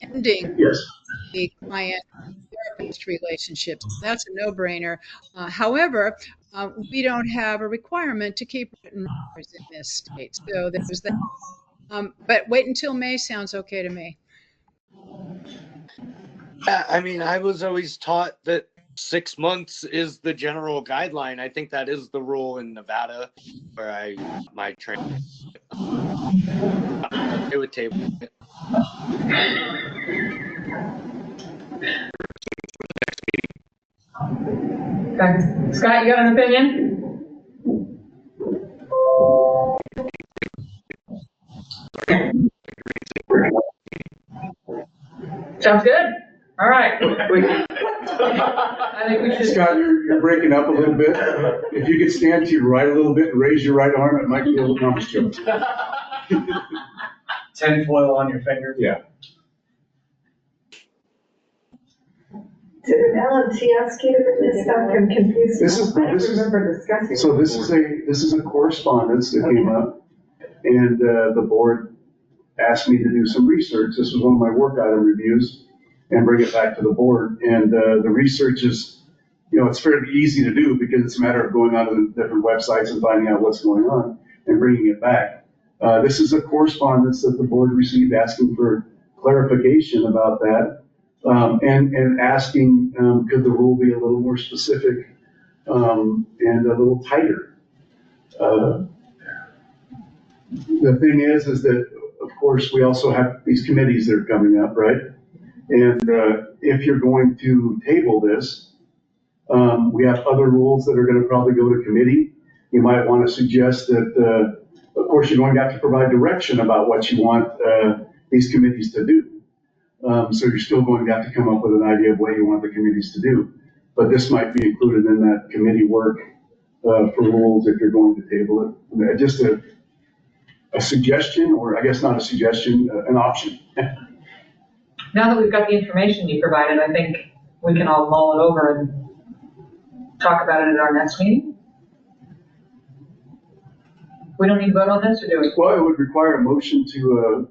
ending the client therapist relationships. That's a no-brainer. However, we don't have a requirement to keep written records in this state, so there's that. But wait until May sounds okay to me. I mean, I was always taught that 6 months is the general guideline. I think that is the rule in Nevada, where I my training. It would table it. Okay. Scott, you got an opinion? Sounds good. All right. I think we should. Scott, you're breaking up a little bit. If you could stand to your right a little bit and raise your right arm, it might be a little comfortable. 10 foil on your finger? Yeah. Did an LMT ask you to bring this stuff? I'm confused. I don't remember discussing. So this is a correspondence that came up, and the board asked me to do some research. This was one of my work item reviews, and bring it back to the board. And the research is, it's fairly easy to do because it's a matter of going onto the different websites and finding out what's going on and bringing it back. This is a correspondence that the board received asking for clarification about that, and asking, could the rule be a little more specific and a little tighter? The thing is that, of course, we also have these committees that are coming up, right? And if you're going to table this, we have other rules that are going to probably go to committee. You might want to suggest that, of course, you're going to have to provide direction about what you want these committees to do. So you're still going to have to come up with an idea of what you want the committees to do. But this might be included in that committee work for rules if you're going to table it. Just a suggestion, or I guess not a suggestion, an option. Now that we've got the information you provided, I think we can all mull it over and talk about it at our next meeting. We don't need to vote on this, or do we? Well, it would require a motion to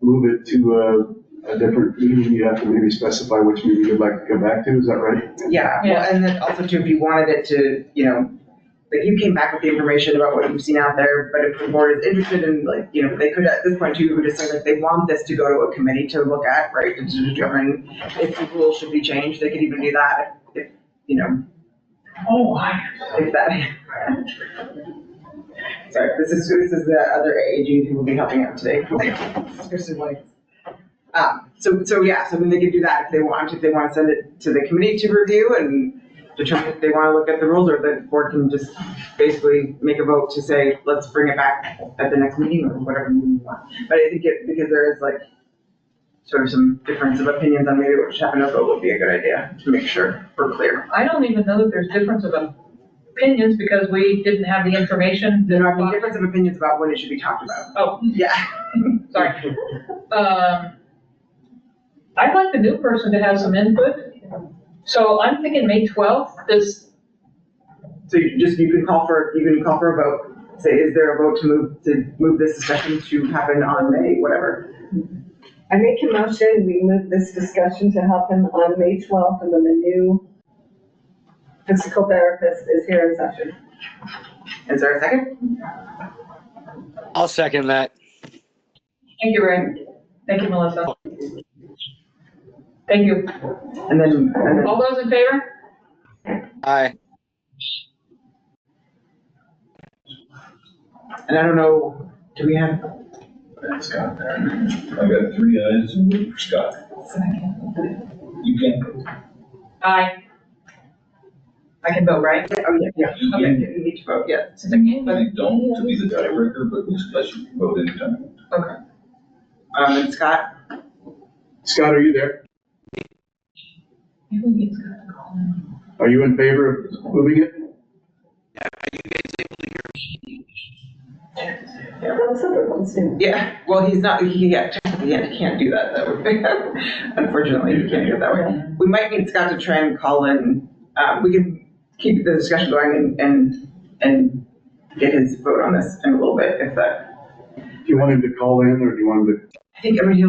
move it to a different meeting. You have to maybe specify which meeting you'd like to come back to. Is that right? Yeah. Well, and then also too, if you wanted it to, like you came back with the information about what you've seen out there, but if the board is interested in, they could at this point too, could decide like they want this to go to a committee to look at, right, to determine if the rules should be changed. They could even do that if if that. Sorry, this is the other AAG who will be helping out today. So they could do that if they want to send it to the committee to review and determine if they want to look at the rules, or the board can just basically make a vote to say, let's bring it back at the next meeting or whatever you want. But I think because there is sort of some difference of opinions on maybe what should happen, a vote would be a good idea to make sure we're clear. I don't even know that there's difference of opinions because we didn't have the information. There are difference of opinions about when it should be talked about. Oh, yeah. Sorry. I'd like the new person to have some input. So I'm thinking May 12th. So you can call for a vote. Say, is there a vote to move this discussion to happen on May, whatever? I make a motion, we move this discussion to happen on May 12th, and then the new physical therapist is here in session. Is there a second? I'll second that. Thank you, Ray. Thank you, Melissa. Thank you. And then all those in favor? Aye. And I don't know, do we have? Scott there. I got 3 ayes and 1 for Scott. You can. Aye. I can vote, right? Oh, yeah. Okay, you need to vote, yeah. Since I can't vote. I don't to be the tiebreaker, but unless you can vote anytime. Okay. And Scott? Scott, are you there? Are you in favor of moving it? Yeah, well, he's not, he can't do that though. Unfortunately, he can't do it that way. We might need Scott to try and call in, we can keep the discussion going and get his vote on this in a little bit if that. Do you want him to call in, or do you want him to? I think, he'll need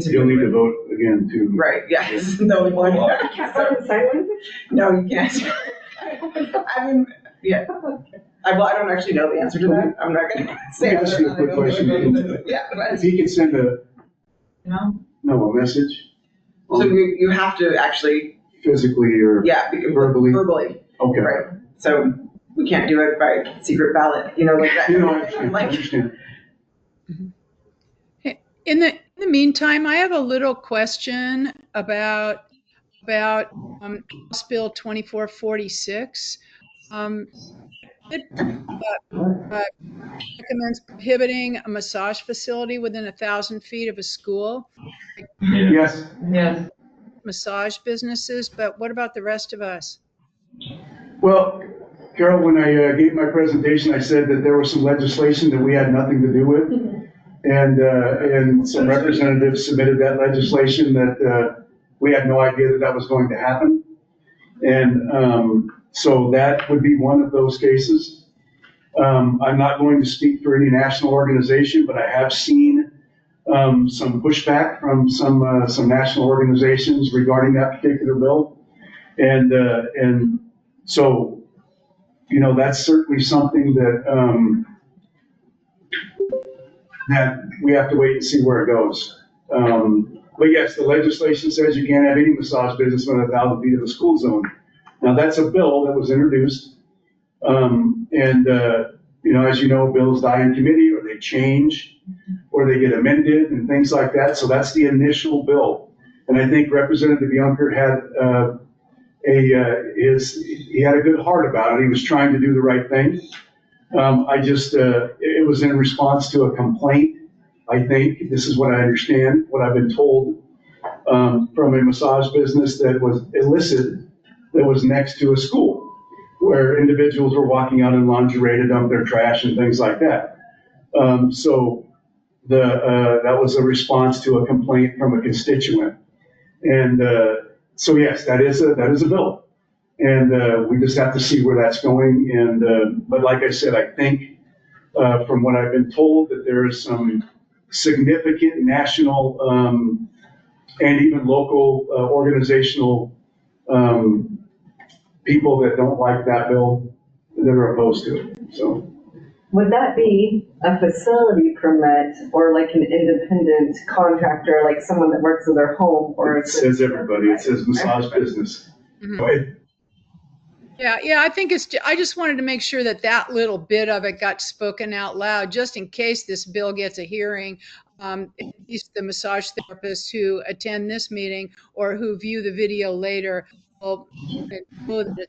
to. He'll need to vote again too. Right, yeah, this is the only one. No, you can't. I mean, yeah. I don't actually know the answer to that. I'm not going to say. Just a quick question. Yeah. If he can send a message. So you have to actually. Physically or. Yeah, verbally. Verbally. Okay. Right. So we can't do it by secret ballot, like that. I understand. In the meantime, I have a little question about House Bill 2446. It recommends prohibiting a massage facility within 1,000 feet of a school. Yes. Yes. Massage businesses, but what about the rest of us? Well, Carol, when I gave my presentation, I said that there was some legislation that we had nothing to do with. And some representatives submitted that legislation that we had no idea that that was going to happen. And so that would be one of those cases. I'm not going to speak for any national organization, but I have seen some pushback from some national organizations regarding that particular bill. And so, you know, that's certainly something that that we have to wait and see where it goes. But yes, the legislation says you can't have any massage business within 1,000 feet of the school zone. Now, that's a bill that was introduced. You know, as you know, bills die in committee, or they change, or they get amended and things like that. So that's the initial bill. And I think Representative Yunker had he had a good heart about it. He was trying to do the right thing. It was in response to a complaint. I think this is what I understand, what I've been told, from a massage business that was illicit, that was next to a school, where individuals were walking out in lingerie to dump their trash and things like that. So that was a response to a complaint from a constituent. And so yes, that is a bill. And we just have to see where that's going. And but like I said, I think from what I've been told, that there is some significant national and even local organizational people that don't like that bill, that are opposed to it. So would that be a facility permit or like an independent contractor, like someone that works in their home? Or it says everybody, it says massage business. Mm-hmm. Yeah, I think I just wanted to make sure that that little bit of it got spoken out loud, just in case this bill gets a hearing. At least the massage therapists who attend this meeting or who view the video later will know that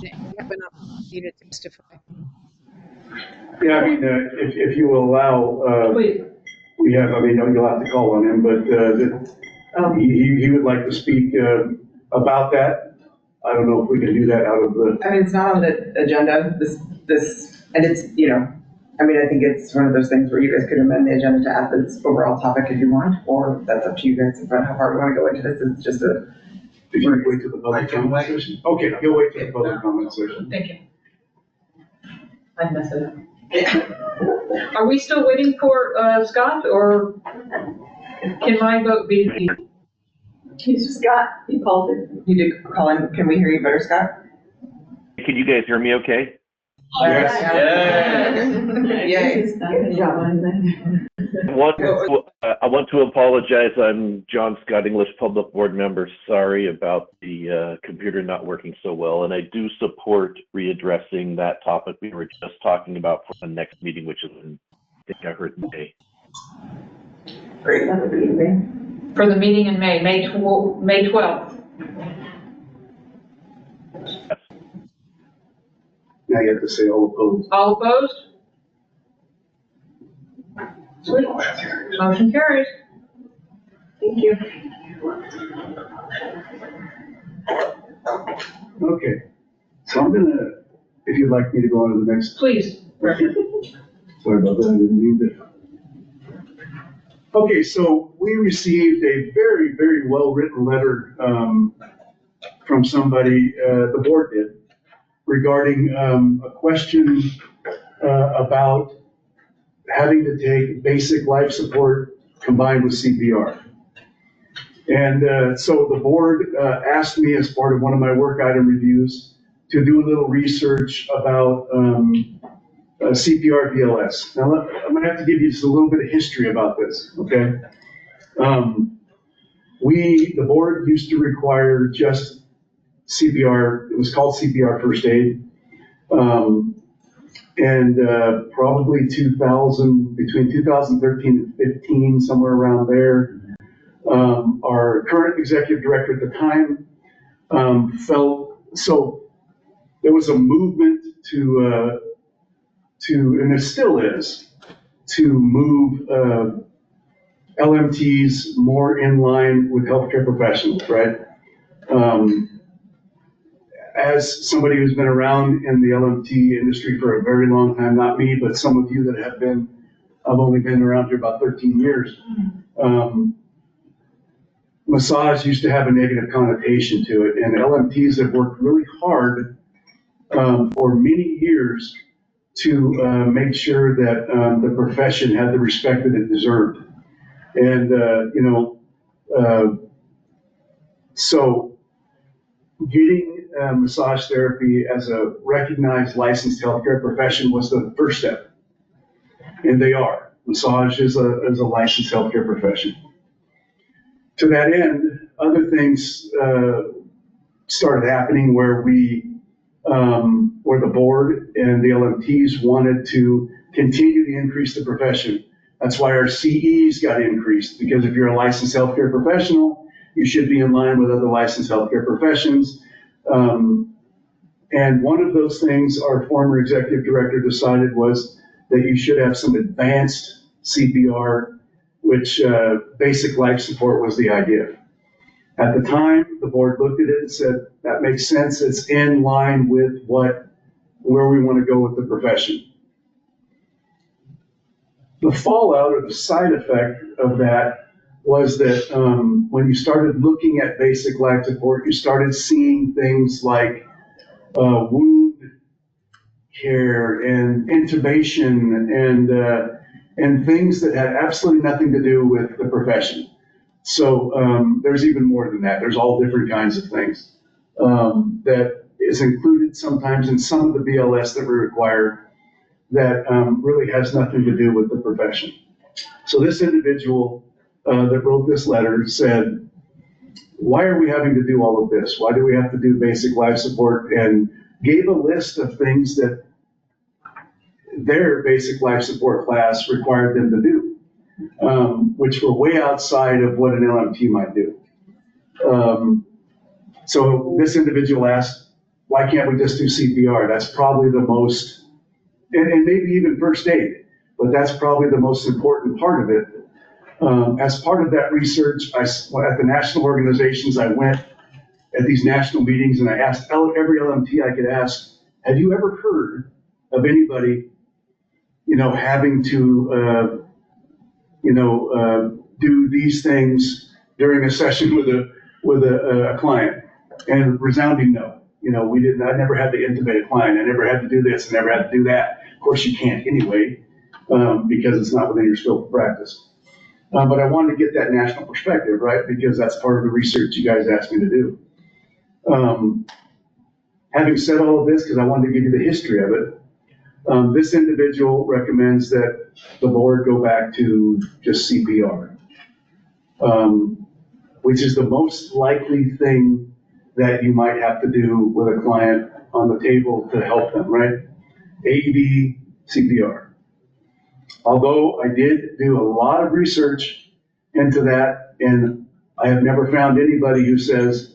they have an opportunity to testify. Yeah, I mean, if you will allow, we have, I mean, you'll have to call on him, but he would like to speak about that. I don't know if we can do that out of the. I mean, it's not on the agenda, and it's, you know, I mean, I think it's one of those things where you guys could amend the agenda to add this overall topic if you want, or that's up to you guys about how far we want to go into this. It's just a. Did you wait till the public comment session? Okay, you'll wait till the public comment session. Thank you. I messed it up. Are we still waiting for Scott, or can my vote be? Scott, you called it. You did call in. Can we hear you better, Scott? Can you guys hear me okay? Yes. Yes. Good job. I want to apologize. I'm John Scott, English Public Board Member. Sorry about the computer not working so well. And I do support readdressing that topic we were just talking about for the next meeting, which is in, I think I heard May. Great. That would be May. For the meeting in May 12th. Yes. Now you have to say all opposed. All opposed? Sweet. Motion carries. Thank you. Okay, so I'm gonna, if you'd like me to go on to the next. Please. Sorry about that, I didn't mean to. Okay, so we received a very, very well-written letter from somebody, the board did, regarding a question about having to take basic life support combined with CPR. And so the board asked me, as part of one of my work item reviews, to do a little research about CPR BLS. Now, I'm gonna have to give you just a little bit of history about this, okay? The board used to require just CPR, it was called CPR first aid. Probably between 2013 and 15, somewhere around there, our current executive director at the time felt, so there was a movement to, and there still is, to move LMTs more in line with healthcare professionals, right? As somebody who's been around in the LMT industry for a very long time, not me, but some of you that have been, I've only been around here about 13 years. massage used to have a negative connotation to it, and LMTs have worked really hard for many years to make sure that the profession had the respect that it deserved. And, so getting massage therapy as a recognized licensed healthcare profession was the first step. And they are. Massage is a licensed healthcare profession. To that end, other things started happening where where the board and the LMTs wanted to continue to increase the profession. That's why our CEs got increased, because if you're a licensed healthcare professional, you should be in line with other licensed healthcare professions. And one of those things our former executive director decided was that you should have some advanced CPR, which basic life support was the idea. At the time, the board looked at it and said, that makes sense. It's in line with where we want to go with the profession. The fallout or the side effect of that was that when you started looking at basic life support, you started seeing things like wound care and intubation and things that had absolutely nothing to do with the profession. So there's even more than that. There's all different kinds of things that is included sometimes in some of the BLS that we require that really has nothing to do with the profession. So this individual that wrote this letter said, why are we having to do all of this? Why do we have to do basic life support? And gave a list of things that their basic life support class required them to do. Which were way outside of what an LMT might do. So this individual asked, why can't we just do CPR? That's probably the most, and maybe even first aid, but that's probably the most important part of it. As part of that research, at the national organizations, I went at these national meetings and I asked every LMT I could ask, have you ever heard of anybody, having to, do these things during a session with a client? And resounding no. We didn't. I never had to intubate a client. I never had to do this. I never had to do that. Of course, you can't anyway, because it's not within your scope of practice. But I wanted to get that national perspective, right? Because that's part of the research you guys asked me to do. Having said all of this, because I wanted to give you the history of it, this individual recommends that the board go back to just CPR, which is the most likely thing that you might have to do with a client on the table to help them, right? AED, CPR. Although I did do a lot of research into that, and I have never found anybody who says,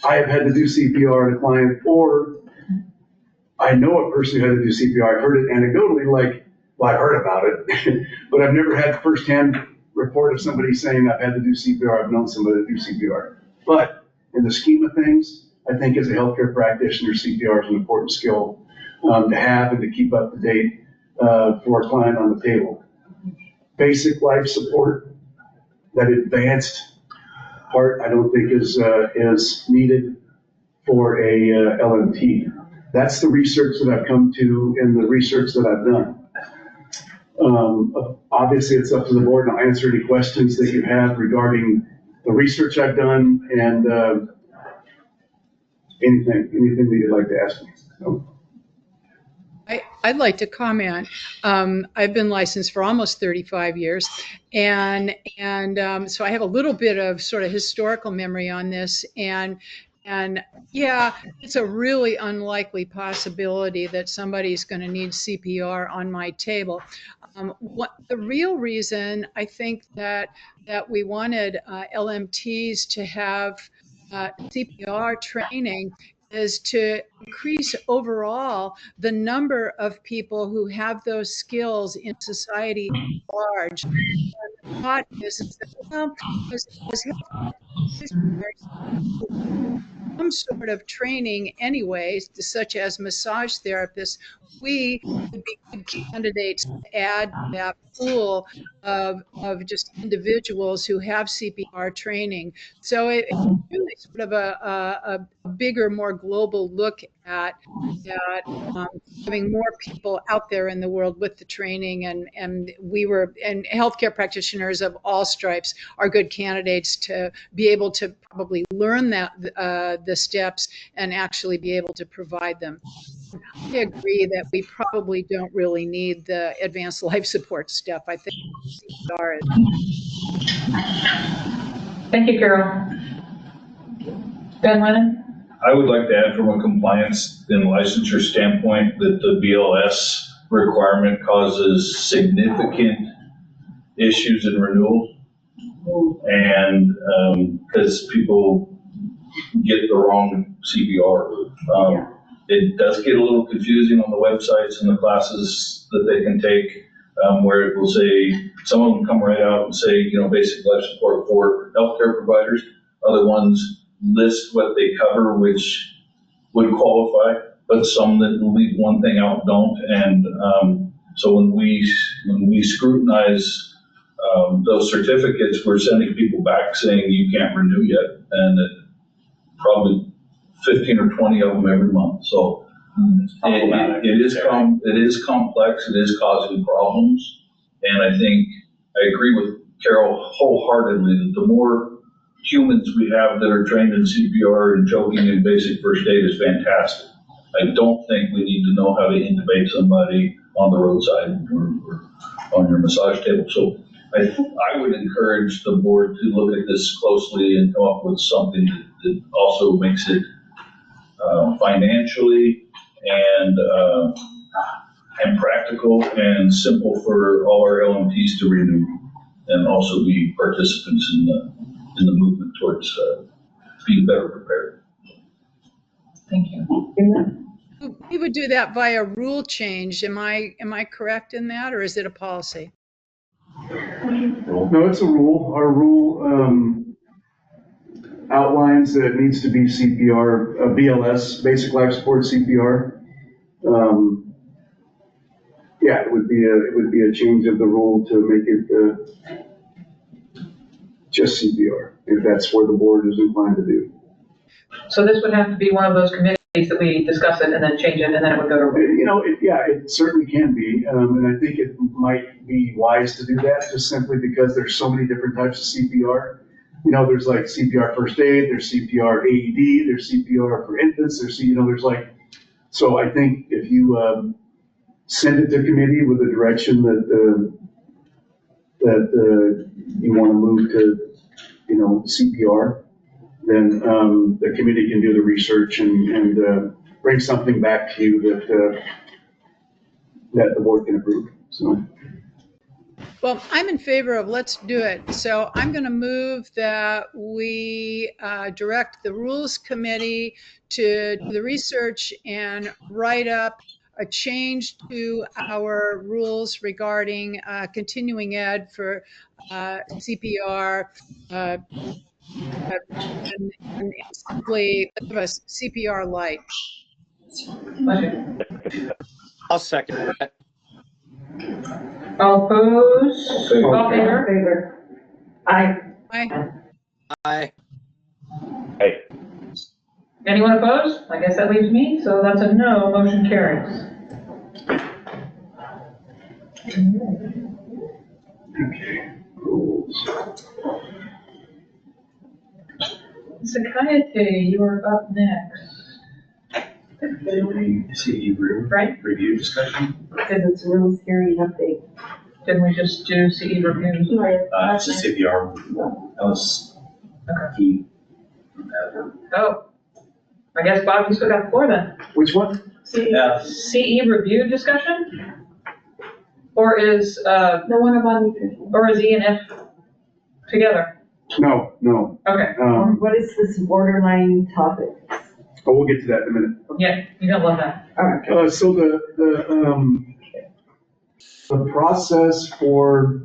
I have had to do CPR on a client, or I know a person who had to do CPR. I've heard it anecdotally, I heard about it, but I've never had firsthand report of somebody saying I've had to do CPR. I've known somebody to do CPR. But in the scheme of things, I think as a healthcare practitioner, CPR is an important skill to have and to keep up to date for a client on the table. Basic life support, that advanced part, I don't think is needed for a LMT. That's the research that I've come to and the research that I've done. Obviously, it's up to the board, and I'll answer any questions that you have regarding the research I've done and anything that you'd like to ask me. So. I'd like to comment. I've been licensed for almost 35 years, and so I have a little bit of sort of historical memory on this. And yeah, it's a really unlikely possibility that somebody's going to need CPR on my table. The real reason I think that we wanted LMTs to have CPR training is to increase overall the number of people who have those skills in society at large. And the thought is that, well, as some sort of training anyways, such as massage therapists, we would be good candidates to add to that pool of just individuals who have CPR training. So it's really sort of a bigger, more global look at um, having more people out there in the world with the training, and healthcare practitioners of all stripes are good candidates to be able to probably learn the steps and actually be able to provide them. I agree that we probably don't really need the advanced life support stuff. I think CPR is. Thank you, Carol. Ben Lennon? I would like to add from a compliance and licensure standpoint that the BLS requirement causes significant issues in renewal. And because people get the wrong CPR. It does get a little confusing on the websites and the classes that they can take, where it will say, some of them come right out and say, basic life support for healthcare providers. Other ones list what they cover, which would qualify, but some that leave one thing out don't. And so when we scrutinize those certificates, we're sending people back saying you can't renew yet, and probably 15 or 20 of them every month. So it is complex. It is causing problems, and I think I agree with Carol wholeheartedly that the more humans we have that are trained in CPR and choking and basic first aid is fantastic. I don't think we need to know how to intubate somebody on the roadside or on your massage table. So I would encourage the board to look at this closely and come up with something that also makes it financially and practical and simple for all our LMTs to renew, and also be participants in the movement towards being better prepared. Thank you. We would do that via rule change. Am I correct in that, or is it a policy? No, it's a rule. Our rule outlines that it needs to be CPR, BLS, basic life support CPR. It would be a change of the rule to make it just CPR, if that's where the board is inclined to do. So this would have to be one of those committees that we discuss it and then change it, and then it would go to. It certainly can be, and I think it might be wise to do that, just simply because there's so many different types of CPR. There's like CPR first aid, there's CPR AED, there's CPR for infants, so I think if you send it to committee with a direction that you want to move to, CPR, then the committee can do the research and bring something back to you that the board can approve. So. Well, I'm in favor of let's do it. So I'm going to move that we direct the Rules Committee to do the research and write up a change to our rules regarding continuing ed for CPR and simply give us CPR light. I'll second that. All opposed? All in favor? Aye. Aye. Aye. Aye. Anyone opposed? I guess that leaves me, so that's a no, motion carries. Okay, rules. Sakayate, you are up next. CE review discussion? Because it's rules hearing update. Didn't we just do CE reviews? It's a CPR. That was key. Oh, I guess Bob, you still got the floor then. Which one? CE review discussion? Or is, The one about nutrition. or is E and F together? No. Okay. What is this borderline topic? Oh, we'll get to that in a minute. Yeah, you're gonna love that. All right. So the process for,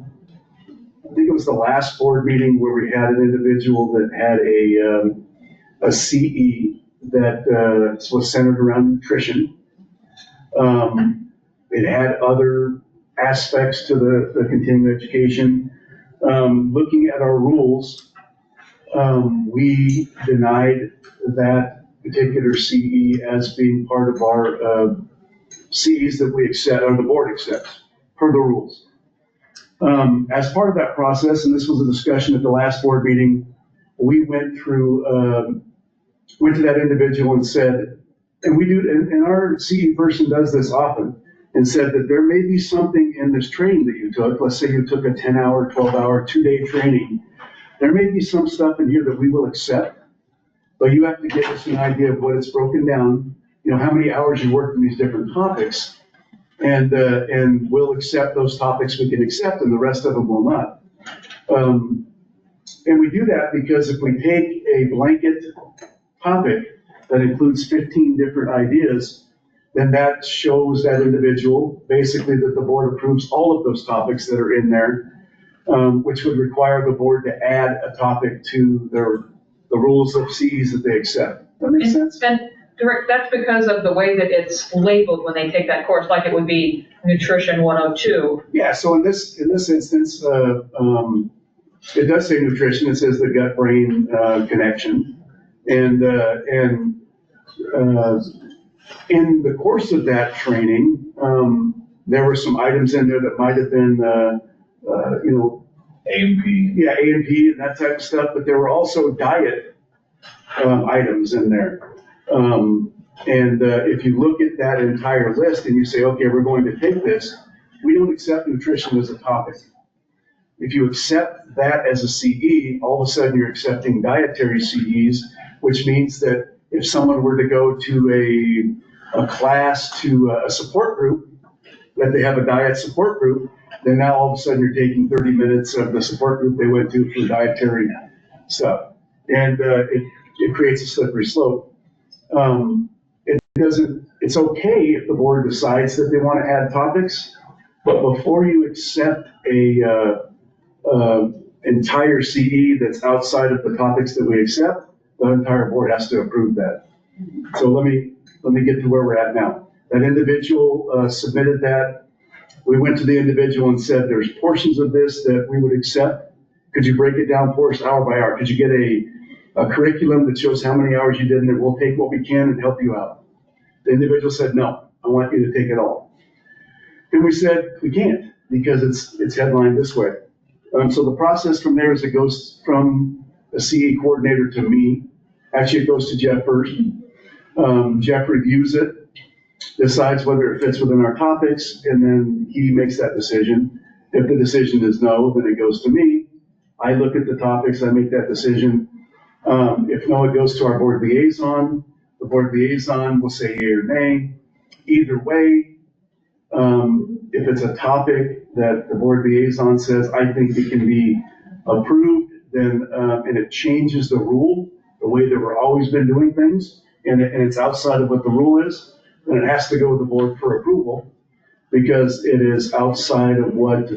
I think it was the last board meeting where we had an individual that had a CE that was centered around nutrition. It had other aspects to the continuing education. Looking at our rules, we denied that particular CE as being part of our CEs that we accept, or the board accepts, per the rules. As part of that process, and this was a discussion at the last board meeting, we went to that individual and said, and we do, and our CE person does this often, and said that there may be something in this training that you took. Let's say you took a 10-hour, 12-hour, 2-day training. There may be some stuff in here that we will accept, but you have to give us an idea of what it's broken down, how many hours you worked in these different topics, and we'll accept those topics we can accept, and the rest of them will not. And we do that because if we take a blanket topic that includes 15 different ideas, then that shows that individual basically that the board approves all of those topics that are in there, which would require the board to add a topic to the rules of CEs that they accept. That makes sense? And Dirk, that's because of the way that it's labeled when they take that course, like it would be Nutrition 102. Yeah, so in this instance, it does say nutrition. It says the gut-brain connection. And in the course of that training, there were some items in there that might have been, A&P. Yeah, A&P and that type of stuff, but there were also diet items in there. If you look at that entire list and you say, okay, we're going to take this, we don't accept nutrition as a topic. If you accept that as a CE, all of a sudden you're accepting dietary CEs, which means that if someone were to go to a class to a support group, that they have a diet support group, then now all of a sudden you're taking 30 minutes of the support group they went to for dietary stuff. And it creates a slippery slope. It's okay if the board decides that they want to add topics, but before you accept a entire CE that's outside of the topics that we accept, the entire board has to approve that. So let me get to where we're at now. That individual submitted that. We went to the individual and said, there's portions of this that we would accept. Could you break it down for us hour by hour? Could you get a curriculum that shows how many hours you did, and we'll take what we can and help you out? The individual said, no, I want you to take it all. And we said, we can't, because it's headlined this way. So the process from there is it goes from a CE coordinator to me. Actually, it goes to Jeff first. Jeff reviews it, decides whether it fits within our topics, and then he makes that decision. If the decision is no, then it goes to me. I look at the topics, I make that decision. If no, it goes to our board liaison. The board liaison will say yea or nay. Either way, if it's a topic that the board liaison says, I think it can be approved, then, and it changes the rule, the way that we're always been doing things, and it's outside of what the rule is, then it has to go to the board for approval, because it is outside of what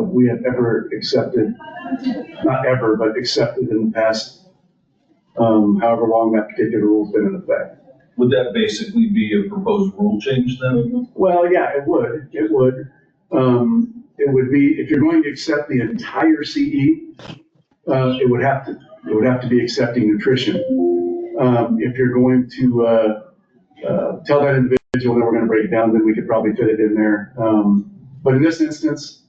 we have ever accepted, not ever, but accepted in the past, however long that particular rule's been in effect. Would that basically be a proposed rule change then? Mm-hmm. Well, yeah, it would. It would. It would be, if you're going to accept the entire CE, it would have to be accepting nutrition. If you're going to tell that individual that we're going to break it down, then we could probably fit it in there. But in this instance,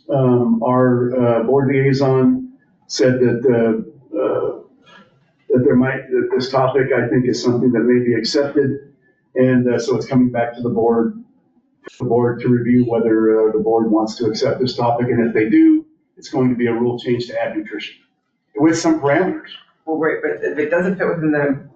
our board liaison said that that this topic, I think, is something that may be accepted, and so it's coming back to the board to review whether the board wants to accept this topic, and if they do, it's going to be a rule change to add nutrition with some parameters. Well, right, but if it doesn't fit within the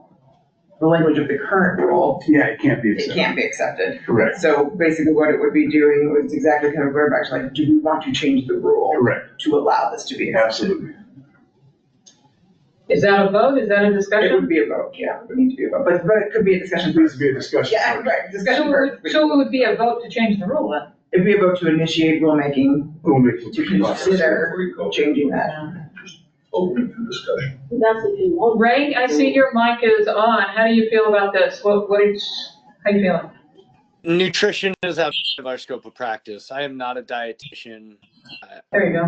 language of the current rule. Yeah, it can't be accepted. It can't be accepted. Correct. So basically what it would be doing was exactly kind of going back to like, do we want to change the rule? Correct. To allow this to be accepted? Absolutely. Is that a vote? Is that a discussion? It would be a vote, yeah, it would need to be a vote, but it could be a discussion. It needs to be a discussion. Yeah, right, discussion first. So it would be a vote to change the rule then? It'd be about to initiate rulemaking Rulemaking. to consider changing that. Open for discussion. That's if you want. Ray, I see your mic is on. How do you feel about this? How you feeling? Nutrition is outside of our scope of practice. I am not a dietitian. There you go.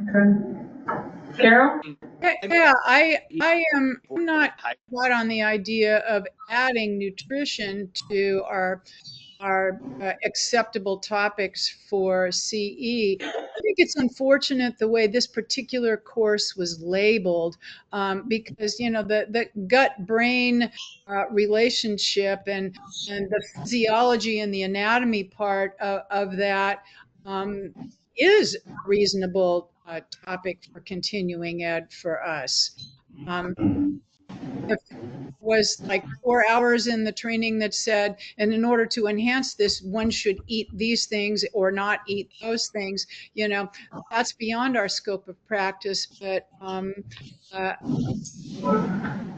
Okay. Carol? Yeah, I'm not quite on the idea of adding nutrition to our acceptable topics for CE. I think it's unfortunate the way this particular course was labeled, because the gut-brain relationship and the physiology and the anatomy part of that is a reasonable topic for continuing ed for us. If was like 4 hours in the training that said, and in order to enhance this, one should eat these things or not eat those things, that's beyond our scope of practice. But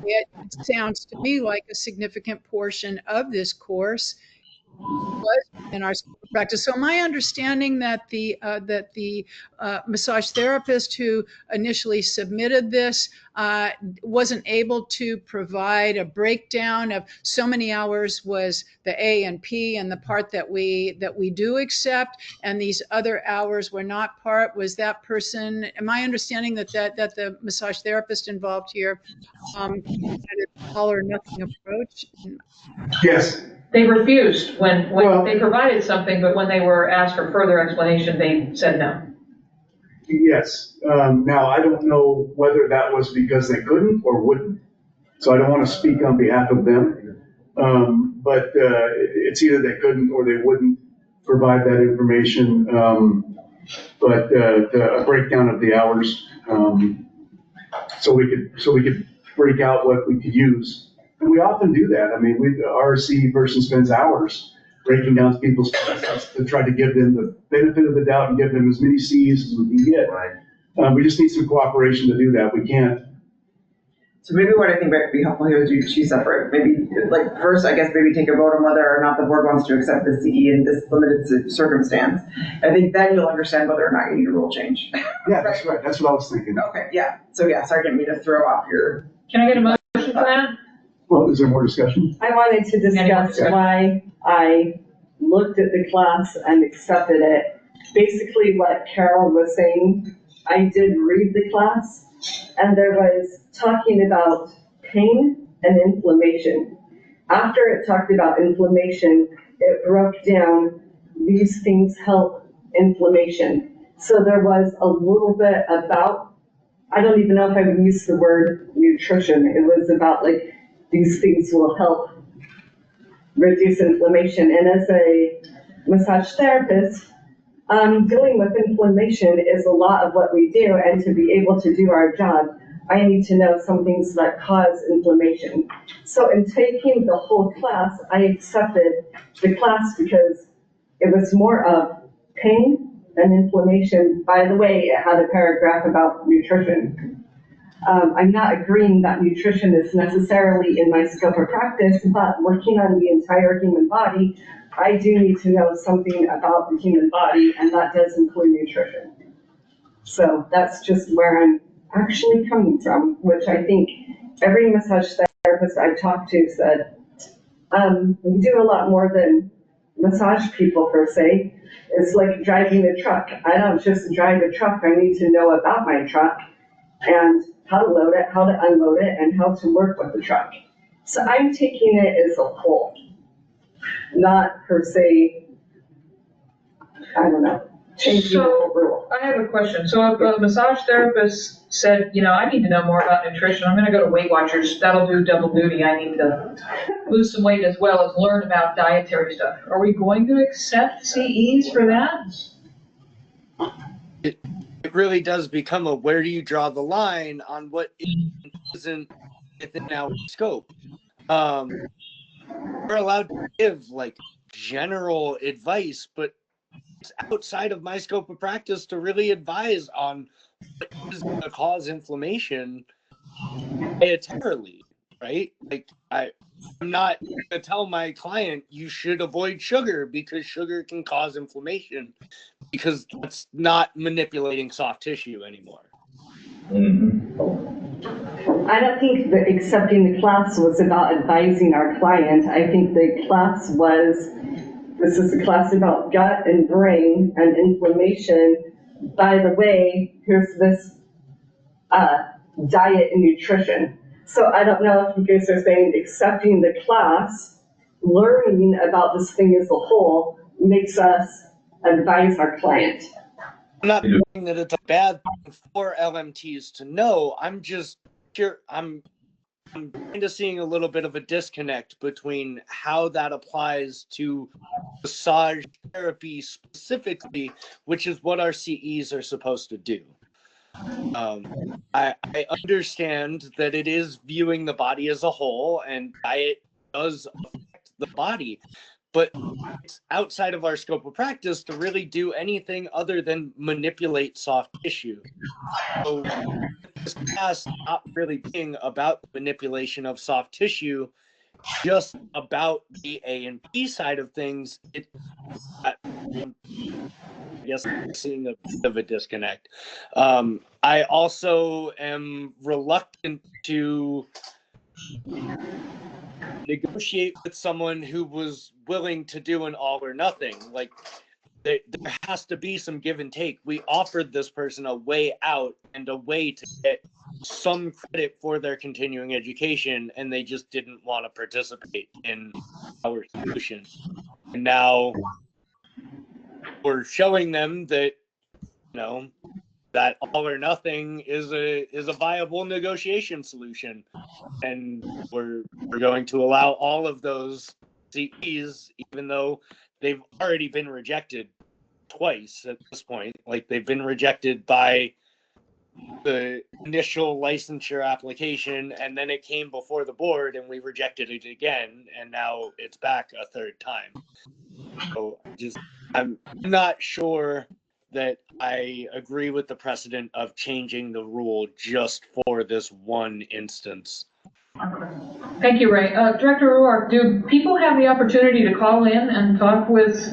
it sounds to me like a significant portion of this course was in our scope of practice. So my understanding that the massage therapist who initially submitted this wasn't able to provide a breakdown of so many hours was the A and P and the part that we do accept, and these other hours were not part. Was that person? Am I understanding that the massage therapist involved here had an all or nothing approach? Yes. They refused when they provided something, but when they were asked for further explanation, they said no. Yes. Now, I don't know whether that was because they couldn't or wouldn't, so I don't want to speak on behalf of them. But it's either they couldn't or they wouldn't provide that information. But a breakdown of the hours, so we could break out what we could use. And we often do that. I mean, RC person spends hours breaking down people's classes to try to give them the benefit of the doubt and give them as many C's as we can get. Right. We just need some cooperation to do that. We can't. So maybe what I think might be helpful here is do two separate. Maybe like first, I guess maybe take a vote on whether or not the board wants to accept the CE in this limited circumstance. I think then you'll understand whether or not you need a rule change. Yeah, that's right. That's what I was thinking. Okay, yeah. So yeah, sorry, I didn't mean to throw off your. Can I get a motion for that? Well, is there more discussion? I wanted to discuss why I looked at the class and accepted it. Basically what Carol was saying, I did read the class and there was talking about pain and inflammation. After it talked about inflammation, it broke down these things help inflammation. So there was a little bit about, I don't even know if I would use the word nutrition. It was about like, these things will help reduce inflammation. And as a massage therapist, dealing with inflammation is a lot of what we do. And to be able to do our job, I need to know some things that cause inflammation. So in taking the whole class, I accepted the class because it was more of pain and inflammation. By the way, it had a paragraph about nutrition. I'm not agreeing that nutrition is necessarily in my scope of practice, but working on the entire human body, I do need to know something about the human body, and that does include nutrition. So that's just where I'm actually coming from, which I think every massage therapist I've talked to said, we do a lot more than massage people per se. It's like driving a truck. I don't just drive a truck, I need to know about my truck and how to load it, how to unload it, and how to work with the truck. So I'm taking it as a whole, not per se, I don't know, changing the whole rule. I have a question. So if a massage therapist said, I need to know more about nutrition, I'm gonna go to Weight Watchers, that'll do double duty, I need to lose some weight as well as learn about dietary stuff. Are we going to accept CEs for that? It really does become a where do you draw the line on what isn't within our scope. We're allowed to give like general advice, but it's outside of my scope of practice to really advise on what is going to cause inflammation dietarily. right? Like I'm not going to tell my client you should avoid sugar because sugar can cause inflammation, because that's not manipulating soft tissue anymore. I don't think that accepting the class was about advising our client. I think the class was, this is a class about gut and brain and inflammation. By the way, here's this diet and nutrition. So I don't know if you guys are saying accepting the class, learning about this thing as a whole makes us advise our client. I'm not saying that it's a bad thing for LMTs to know. I'm just I'm kind of seeing a little bit of a disconnect between how that applies to massage therapy specifically, which is what our CEs are supposed to do. I understand that it is viewing the body as a whole, and diet does affect the body, but it's outside of our scope of practice to really do anything other than manipulate soft tissue. So this class not really being about manipulation of soft tissue, just about the A and P side of things. I guess seeing a bit of a disconnect. I also am reluctant to negotiate with someone who was willing to do an all or nothing. Like there has to be some give and take. We offered this person a way out and a way to get some credit for their continuing education, and they just didn't want to participate in our solution. And now we're showing them that, that all or nothing is a viable negotiation solution, and we're going to allow all of those CEs, even though they've already been rejected twice at this point. Like they've been rejected by the initial licensure application, and then it came before the board and we rejected it again, and now it's back a third time. So I'm not sure that I agree with the precedent of changing the rule just for this one instance. Thank you, Ray. Director O'Rourke, do people have the opportunity to call in and talk with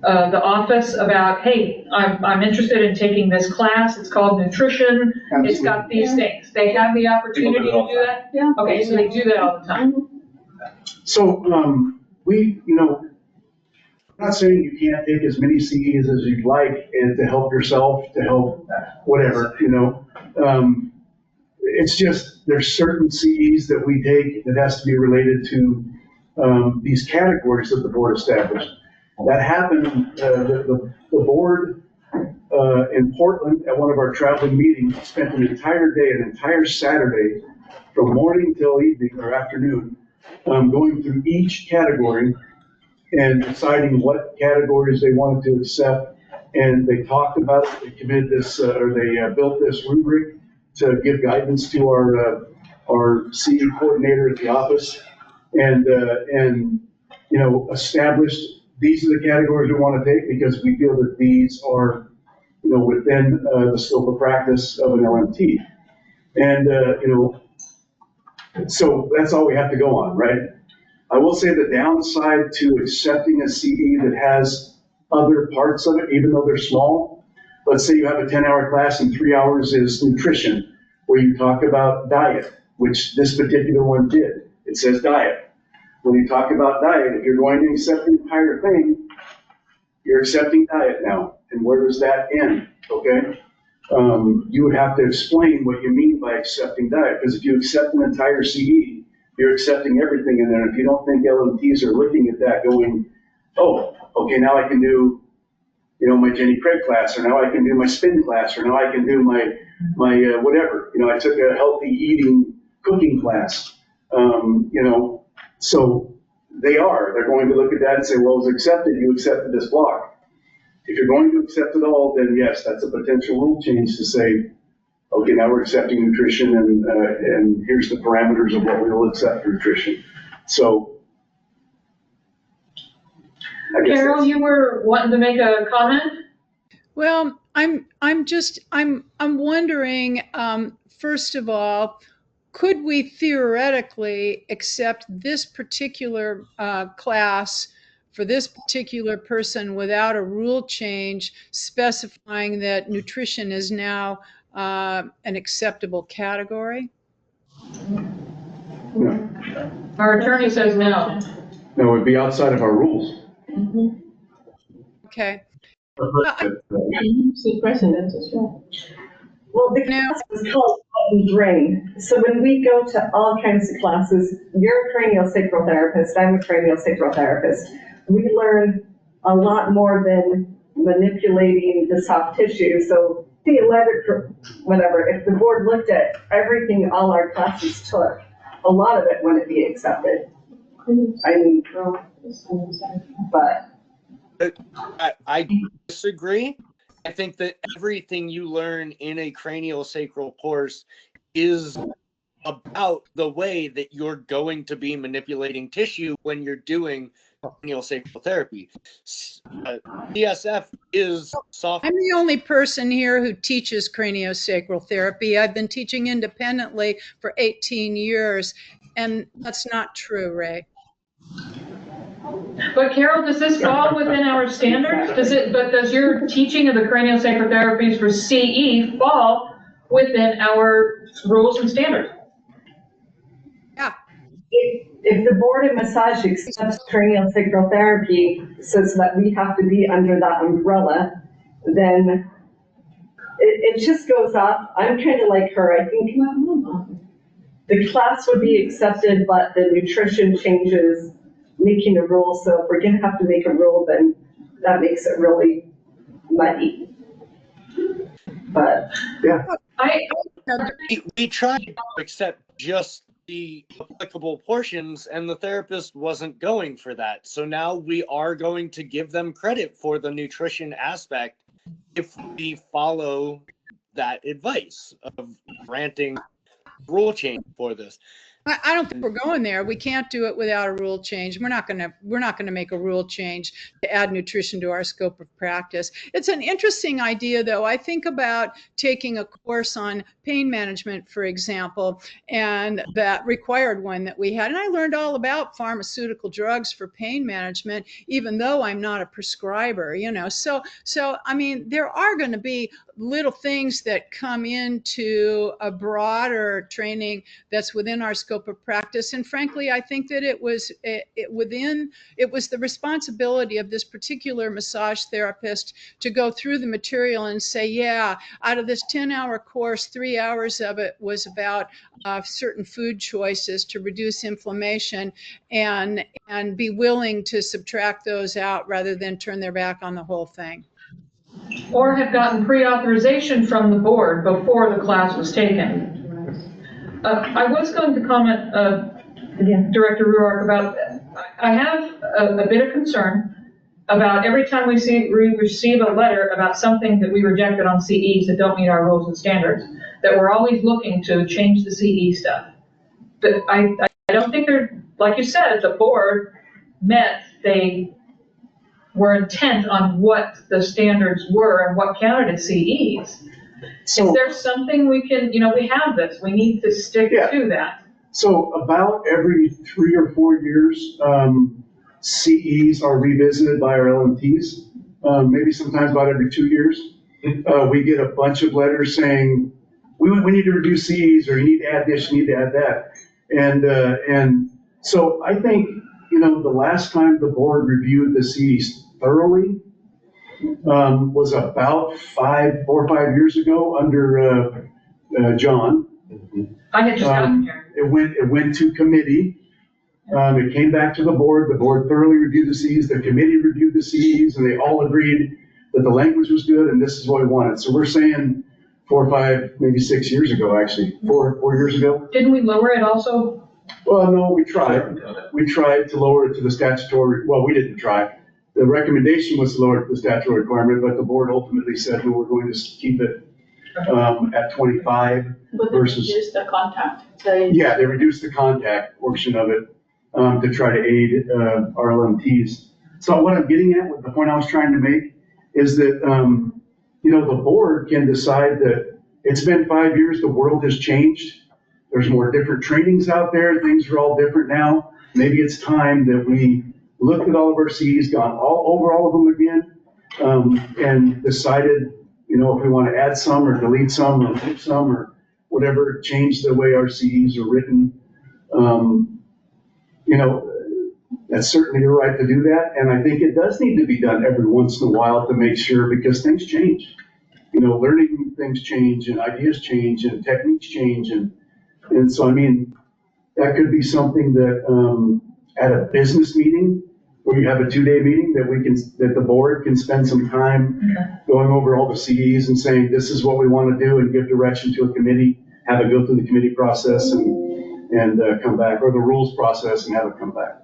the office about, hey, I'm interested in taking this class, it's called nutrition, it's got these things. They have the opportunity to do that? Yeah. Okay, so they do that all the time. So, I'm not saying you can't take as many CEs as you'd like and to help yourself, to help whatever, it's just, there's certain CEs that we take that has to be related to these categories that the board established. That happened, the board in Portland at one of our traveling meetings spent an entire day, an entire Saturday, from morning till evening or afternoon, going through each category and deciding what categories they wanted to accept. And they talked about it, they committed this, they built this rubric to give guidance to our CE coordinator at the office, and established these are the categories we want to take because we feel that these are within the scope of practice of an LMT. And so that's all we have to go on, right? I will say the downside to accepting a CE that has other parts of it, even though they're small. Let's say you have a 10-hour class and 3 hours is nutrition, where you talk about diet, which this particular one did. It says diet. When you talk about diet, if you're going to accept the entire thing, you're accepting diet now. And where does that end, okay? You would have to explain what you mean by accepting diet, because if you accept an entire CE, you're accepting everything in there. If you don't think LMTs are looking at that going, oh, okay, now I can do, my Jenny Craig class, or now I can do my spin class, or now I can do my whatever. I took a healthy eating cooking class. So they're going to look at that and say, well, it's accepted, you accepted this block. If you're going to accept it all, then yes, that's a potential rule change to say, okay, now we're accepting nutrition, and here's the parameters of what we will accept for nutrition. So, Carol, you were wanting to make a comment? Well, I'm wondering, first of all, could we theoretically accept this particular class for this particular person without a rule change specifying that nutrition is now an acceptable category? No. Our attorney says no. No, it'd be outside of our rules. Okay. See precedent as well. Well, the class was called Cut and Drain. So when we go to all kinds of classes, you're a craniosacral therapist, I'm a craniosacral therapist. We learn a lot more than manipulating the soft tissue. So theoretically, whatever, if the board looked at everything all our classes took, a lot of it wouldn't be accepted. I mean, but. I disagree. I think that everything you learn in a craniosacral course is about the way that you're going to be manipulating tissue when you're doing craniosacral therapy. CSF is soft. I'm the only person here who teaches craniosacral therapy. I've been teaching independently for 18 years, and that's not true, Ray. But Carol, does this fall within our standards? Does your teaching of the craniosacral therapies for CE fall within our rules and standards? Yeah. If the board of massage accepts craniosacral therapy says that we have to be under that umbrella, then it just goes up. I'm kind of like her. I think the class would be accepted, but the nutrition changes making a rule. So if we're going to have to make a rule, then that makes it really muddy. But yeah, we tried to accept just the applicable portions, and the therapist wasn't going for that. So now we are going to give them credit for the nutrition aspect if we follow that advice of granting rule change for this. I don't think we're going there. We can't do it without a rule change. We're not going to make a rule change to add nutrition to our scope of practice. It's an interesting idea, though. I think about taking a course on pain management, for example, and that required one that we had. And I learned all about pharmaceutical drugs for pain management, even though I'm not a prescriber, you know. So I mean, there are going to be little things that come into a broader training that's within our scope of practice. And frankly, I think that it was the responsibility of this particular massage therapist to go through the material and say, yeah, out of this 10-hour course, 3 hours of it was about certain food choices to reduce inflammation, and be willing to subtract those out rather than turn their back on the whole thing. Or have gotten pre-authorization from the board before the class was taken. I was going to comment, Director Ruark, about, I have a bit of concern about every time we receive a letter about something that we rejected on CEs that don't meet our rules and standards, that we're always looking to change the CE stuff. But I don't think they're, like you said, the board they were intent on what the standards were and what counted as CEs. So, if there's something we can, we have this, we need to stick to that. So about every 3 or 4 years, CEs are revisited by our LMTs. Maybe sometimes about every 2 years. We get a bunch of letters saying, we need to review CEs, or you need to add this, you need to add that. And so I think, the last time the board reviewed the CEs thoroughly was about 4 or 5 years ago under John. I had just gotten here. It went to committee. It came back to the board. The board thoroughly reviewed the CEs. The committee reviewed the CEs, and they all agreed that the language was good and this is what we wanted. So we're saying 4 or 5, maybe 6 years ago, actually, 4 years ago. Didn't we lower it also? Well, no, we tried. We tried to lower it to the statutory. Well, we didn't try. The recommendation was to lower it to the statutory requirement, but the board ultimately said, no, we're going to keep it at 25 but versus. Reduce the contact. Yeah, they reduced the contact portion of it to try to aid our LMTs. So what I'm getting at, the point I was trying to make, is that the board can decide that it's been 5 years, the world has changed. there's more different trainings out there. Things are all different now. Maybe it's time that we looked at all of our CEs, gone over all of them again, and decided, you know, if we want to add some or delete some or move some or whatever, change the way our CEs are written. You know, that's certainly your right to do that. And I think it does need to be done every once in a while to make sure, because things change. You know, learning things change and ideas change and techniques change. And so, I mean, that could be something that at a business meeting, where you have a 2-day meeting, that the board can spend some time going over all the CEs and saying, this is what we want to do, and give direction to a committee, have it go through the committee process and come back, or the rules process and have it come back.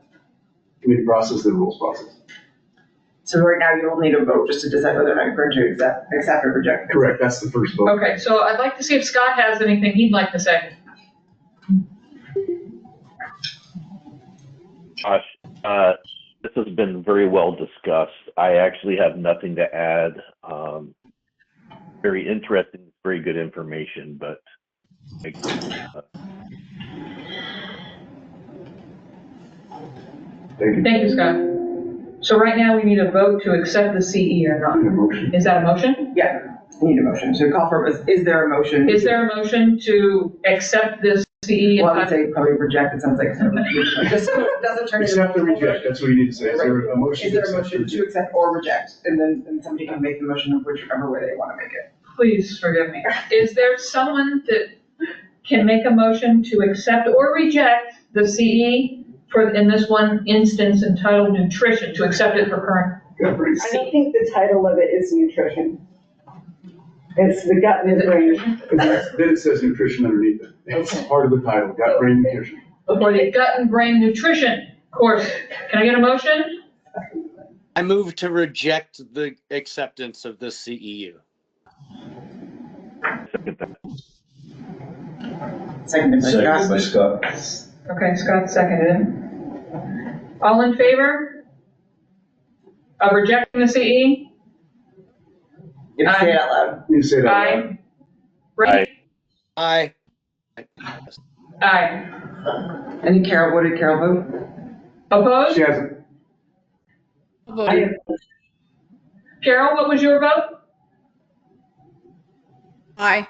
Committee process, the rules process. So right now you will need a vote just to decide whether or not you're going to accept or reject. Correct, that's the first vote. Okay, so I'd like to see if Scott has anything he'd like to say. Josh, this has been very well discussed. I actually have nothing to add. Very interesting, very good information, but Thank you, Scott. So right now we need a vote to accept the CE or not. Is that a motion? Yeah, we need a motion. So call for, is there a motion? Is there a motion to accept this CE? Well, I would say probably reject. It sounds like this doesn't turn into. Accept or reject, that's what you need to say. Is there a motion? Is there a motion to accept or reject? And then somebody can make the motion of whichever way they want to make it. Please forgive me. Is there someone that can make a motion to accept or reject the CE in this one instance entitled nutrition, to accept it for current? I don't think the title of it is nutrition. It's the gut and brain. Then it says nutrition underneath it. It's part of the title, gut, brain, nutrition. For the gut and brain nutrition course. Can I get a motion? I move to reject the acceptance of the CEU. Seconded by Scott. Okay, Scott seconded it. All in favor of rejecting the CE? You have to say it out loud. You say that. Aye. Right? Aye. Aye. What did Carol vote? Opposed? She hasn't. Carol, what was your vote? Aye.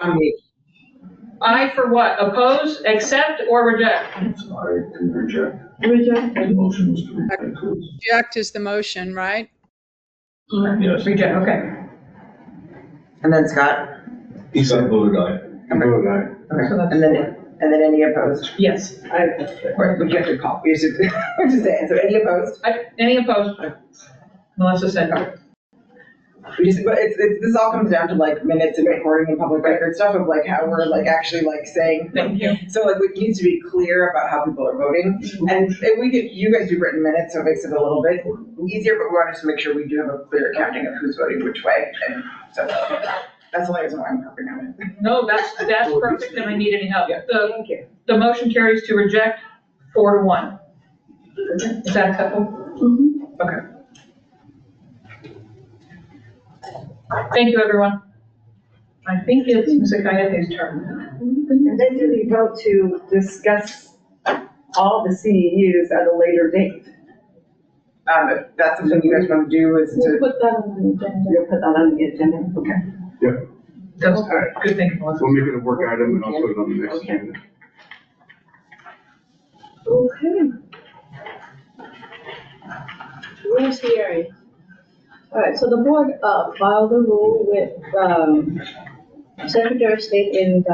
Aye for what? Oppose, accept, or reject? I can reject. Reject. The motion was to reject. Reject is the motion, right? Yes. Reject, okay. And then Scott? He said voted aye. Voted aye. Okay. So that's- And then any opposed? Yes. Right, but you have to call. You have to say it. So any opposed? Any opposed? Melissa said no. But this all comes down to like minutes and recording and public record stuff of like how we're like actually like saying. Thank you. So like it needs to be clear about how people are voting, and if you guys do written minutes, so it makes it a little bit easier. But we want to make sure we do have a clear accounting of who's voting which way, and so that's the only reason why I'm harping on it. No, that's perfect, and I need any help. Thank you. The motion carries to reject 4-1. Is that acceptable? Mm-hmm. Okay. Thank you, everyone. I think it's Ms. Akayete's turn. And then do we vote to discuss all the CEUs at a later date? If that's something you guys want to do, is We'll to put that on the agenda. You'll put that on the agenda? Okay. Yep. That's all right. Good thinking, Melissa. We'll make it a work item and I'll put it on the next agenda. Okay. Rules hearing. All right, so the board filed a rule with Secretary of State in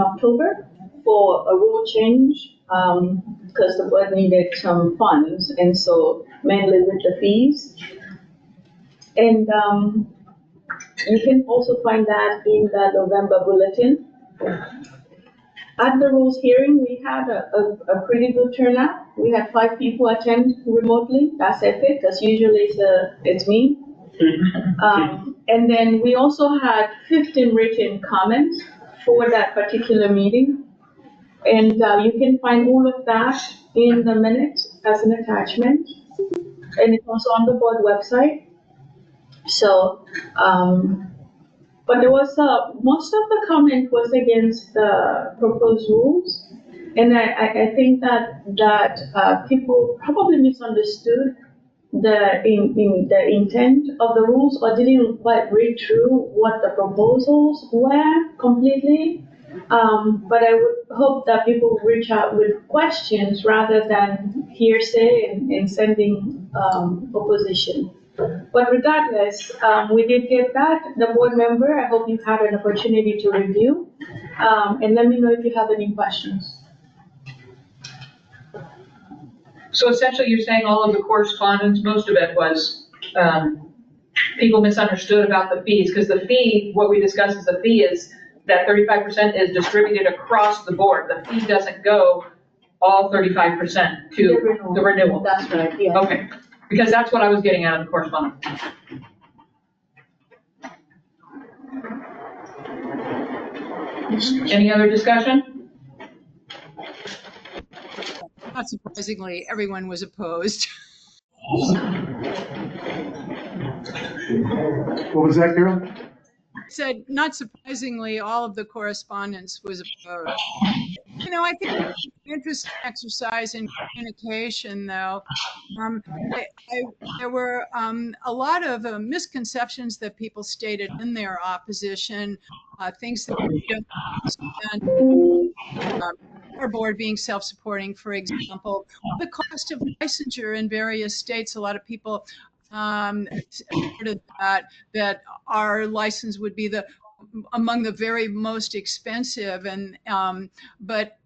October for a rule change because the board needed some funds, and so mainly with the fees. And you can also find that in the November bulletin. At the rules hearing, we had a pretty good turnout. We had 5 people attend remotely. That's epic, because usually it's me. And then we also had 15 written comments for that particular meeting. And you can find all of that in the minutes as an attachment. And it's also on the board website. So But there was most of the comment was against the proposed rules, and I think that people probably misunderstood the intent of the rules, or didn't quite read through what the proposals were completely. But I would hope that people reach out with questions rather than hearsay and sending opposition. But regardless, we did get that, the board member. I hope you've had an opportunity to review. And let me know if you have any questions. So essentially, you're saying all of the correspondence, most of it was people misunderstood about the fees, because the fee, what we discussed is the fee is that 35% is distributed across the board. The fee doesn't go all 35% to the renewal. That's right, yeah. Okay, because that's what I was getting out of the correspondence. Any other discussion? Not surprisingly, everyone was opposed. What was that, Carol? Said, not surprisingly, all of the correspondence was opposed. You know, I think it's an interesting exercise in communication, though. There were a lot of misconceptions that people stated in their opposition, things that we don't understand. Our board being self-supporting, for example, the cost of licensure in various states. A lot of people asserted that our license would be among the very most expensive, and but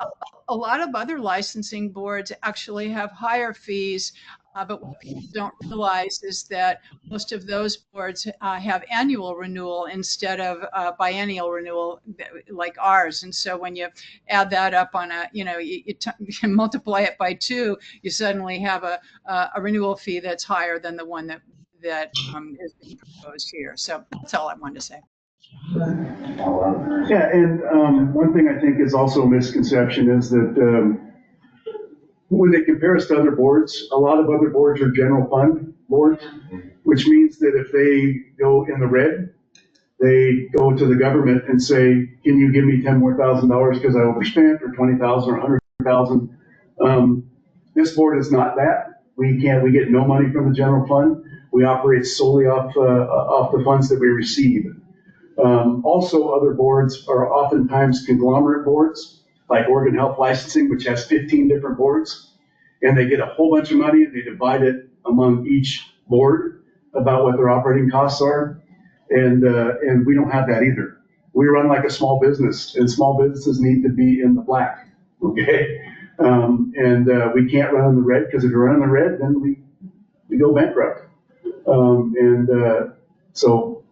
a lot of other licensing boards actually have higher fees. But what people don't realize is that most of those boards have annual renewal instead of biennial renewal like ours. And so when you add that up on you multiply it by 2, you suddenly have a renewal fee that's higher than the one that is being proposed here. So that's all I wanted to say. Yeah, and one thing I think is also a misconception is that when they compare us to other boards, a lot of other boards are general fund boards, which means that if they go in the red, they go to the government and say, can you give me $10,000 more because I overspent, or $20,000 or $100,000? This board is not that. We get no money from the general fund. We operate solely off the funds that we receive. Also, other boards are oftentimes conglomerate boards, like Oregon Health Licensing, which has 15 different boards, and they get a whole bunch of money and they divide it among each board about what their operating costs are. And we don't have that either. We run like a small business, and small businesses need to be in the black, okay? We can't run in the red, because if we run in the red, then we go bankrupt. So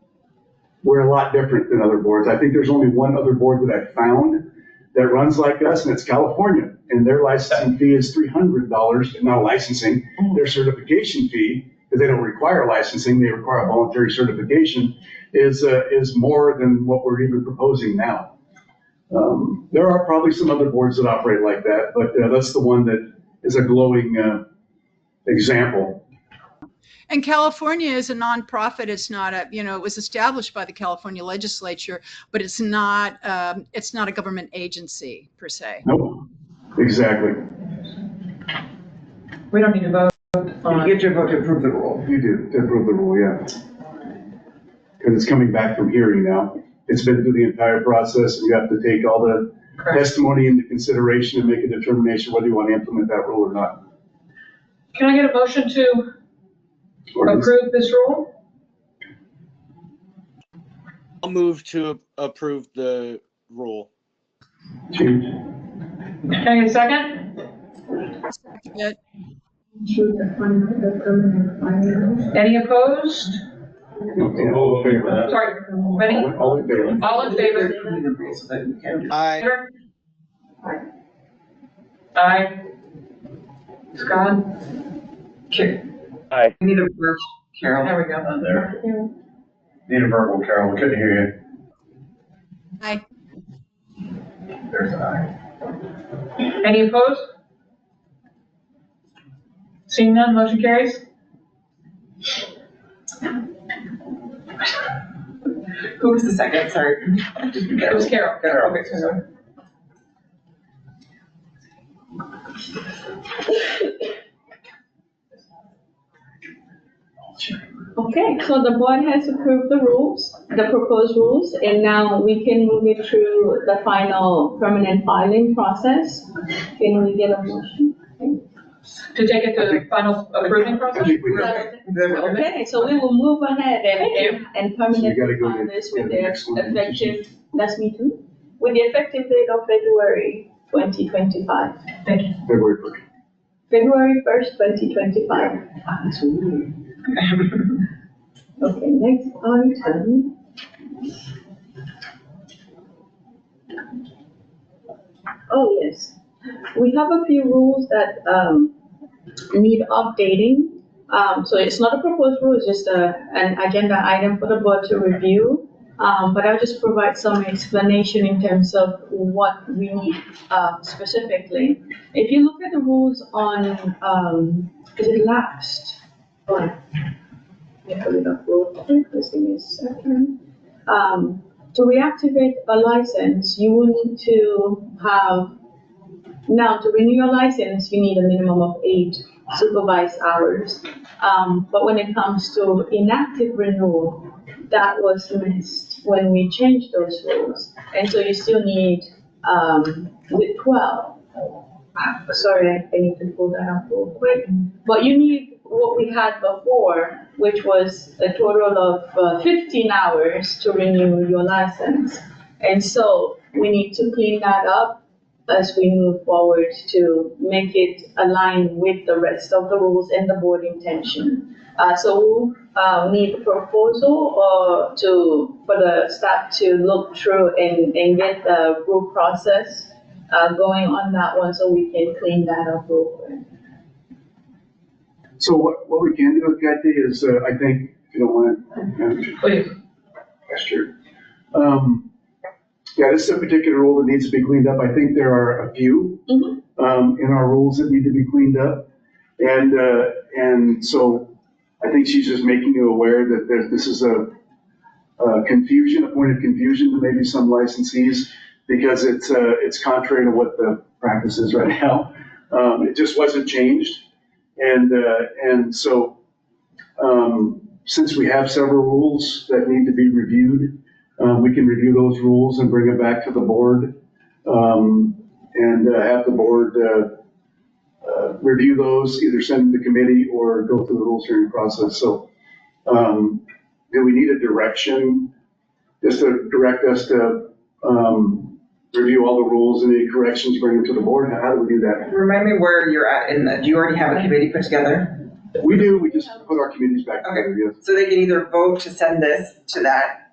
we're a lot different than other boards. I think there's only one other board that I found that runs like us, and it's California. And their licensing fee is $300, not a licensing, their certification fee, because they don't require licensing, they require a voluntary certification, is more than what we're even proposing now. There are probably some other boards that operate like that, but that's the one that is a glowing example. And California is a nonprofit. It's not it was established by the California legislature, but it's not a government agency per se. Nope, exactly. We don't need to vote. You get your vote to approve the rule. You do, to approve the rule, yeah. Because it's coming back from hearing now. It's been through the entire process, and you have to take all the testimony into consideration and make a determination whether you want to implement that rule or not. Can I get a motion to approve this rule? I'll move to approve the rule. Can I get a second? Any opposed? Sorry, ready? All in favor. All in favor? Aye. Aye. Scott? Okay. Aye. We need a verbal, Carol. There we go. There. Need a verbal, Carol. We couldn't hear you. Aye. There's an aye. Any opposed? Seeing none, motion carries. Who was the second? Sorry. It was Carol. Carol. Okay, sorry. Okay, so the board has approved the rules, the proposed rules, and now we can move it through the final permanent filing process. Can we get a motion? To take it to the final approving process? Okay, so we will move ahead and permanently file this with the effective, that's me too, with the effective date of February 2025. Thank you. February 1st, 2025. Okay, next item. Oh, yes. We have a few rules that need updating. So it's not a proposed rule, it's just an agenda item for the board to review. But I'll just provide some explanation in terms of what we need specifically. If you look at the rules on, is it last? Let me pull it up real quick, just give me a second. To reactivate a license, you will need to have, now to renew your license, you need a minimum of 8 supervised hours. But when it comes to inactive renewal, that was missed when we changed those rules. And so you still need, with 12. Sorry, I need to pull that up real quick. But you need what we had before, which was a total of 15 hours to renew your license. And so we need to clean that up as we move forward to make it align with the rest of the rules and the board intention. So we'll need a proposal for the staff to look through and get the rule process going on that one so we can clean that up real quick. So what we can do, Kathy, is I think, if you don't want to, please. Sure. Yeah, this is a particular rule that needs to be cleaned up. I think there are a few in our rules that need to be cleaned up, and so I think she's just making you aware that this is a confusion, a point of confusion to maybe some licensees because it's contrary to what the practice is right now. It just wasn't changed. And so, since we have several rules that need to be reviewed, we can review those rules and bring it back to the board, and have the board review those, either send them to committee or go through the rules hearing process. So, do we need a direction just to direct us to review all the rules and any corrections, bring them to the board? How do we do that? Remind me where you're at do you already have a committee put together? We do, we just put our committees back together, yes. So they can either vote to send this to that,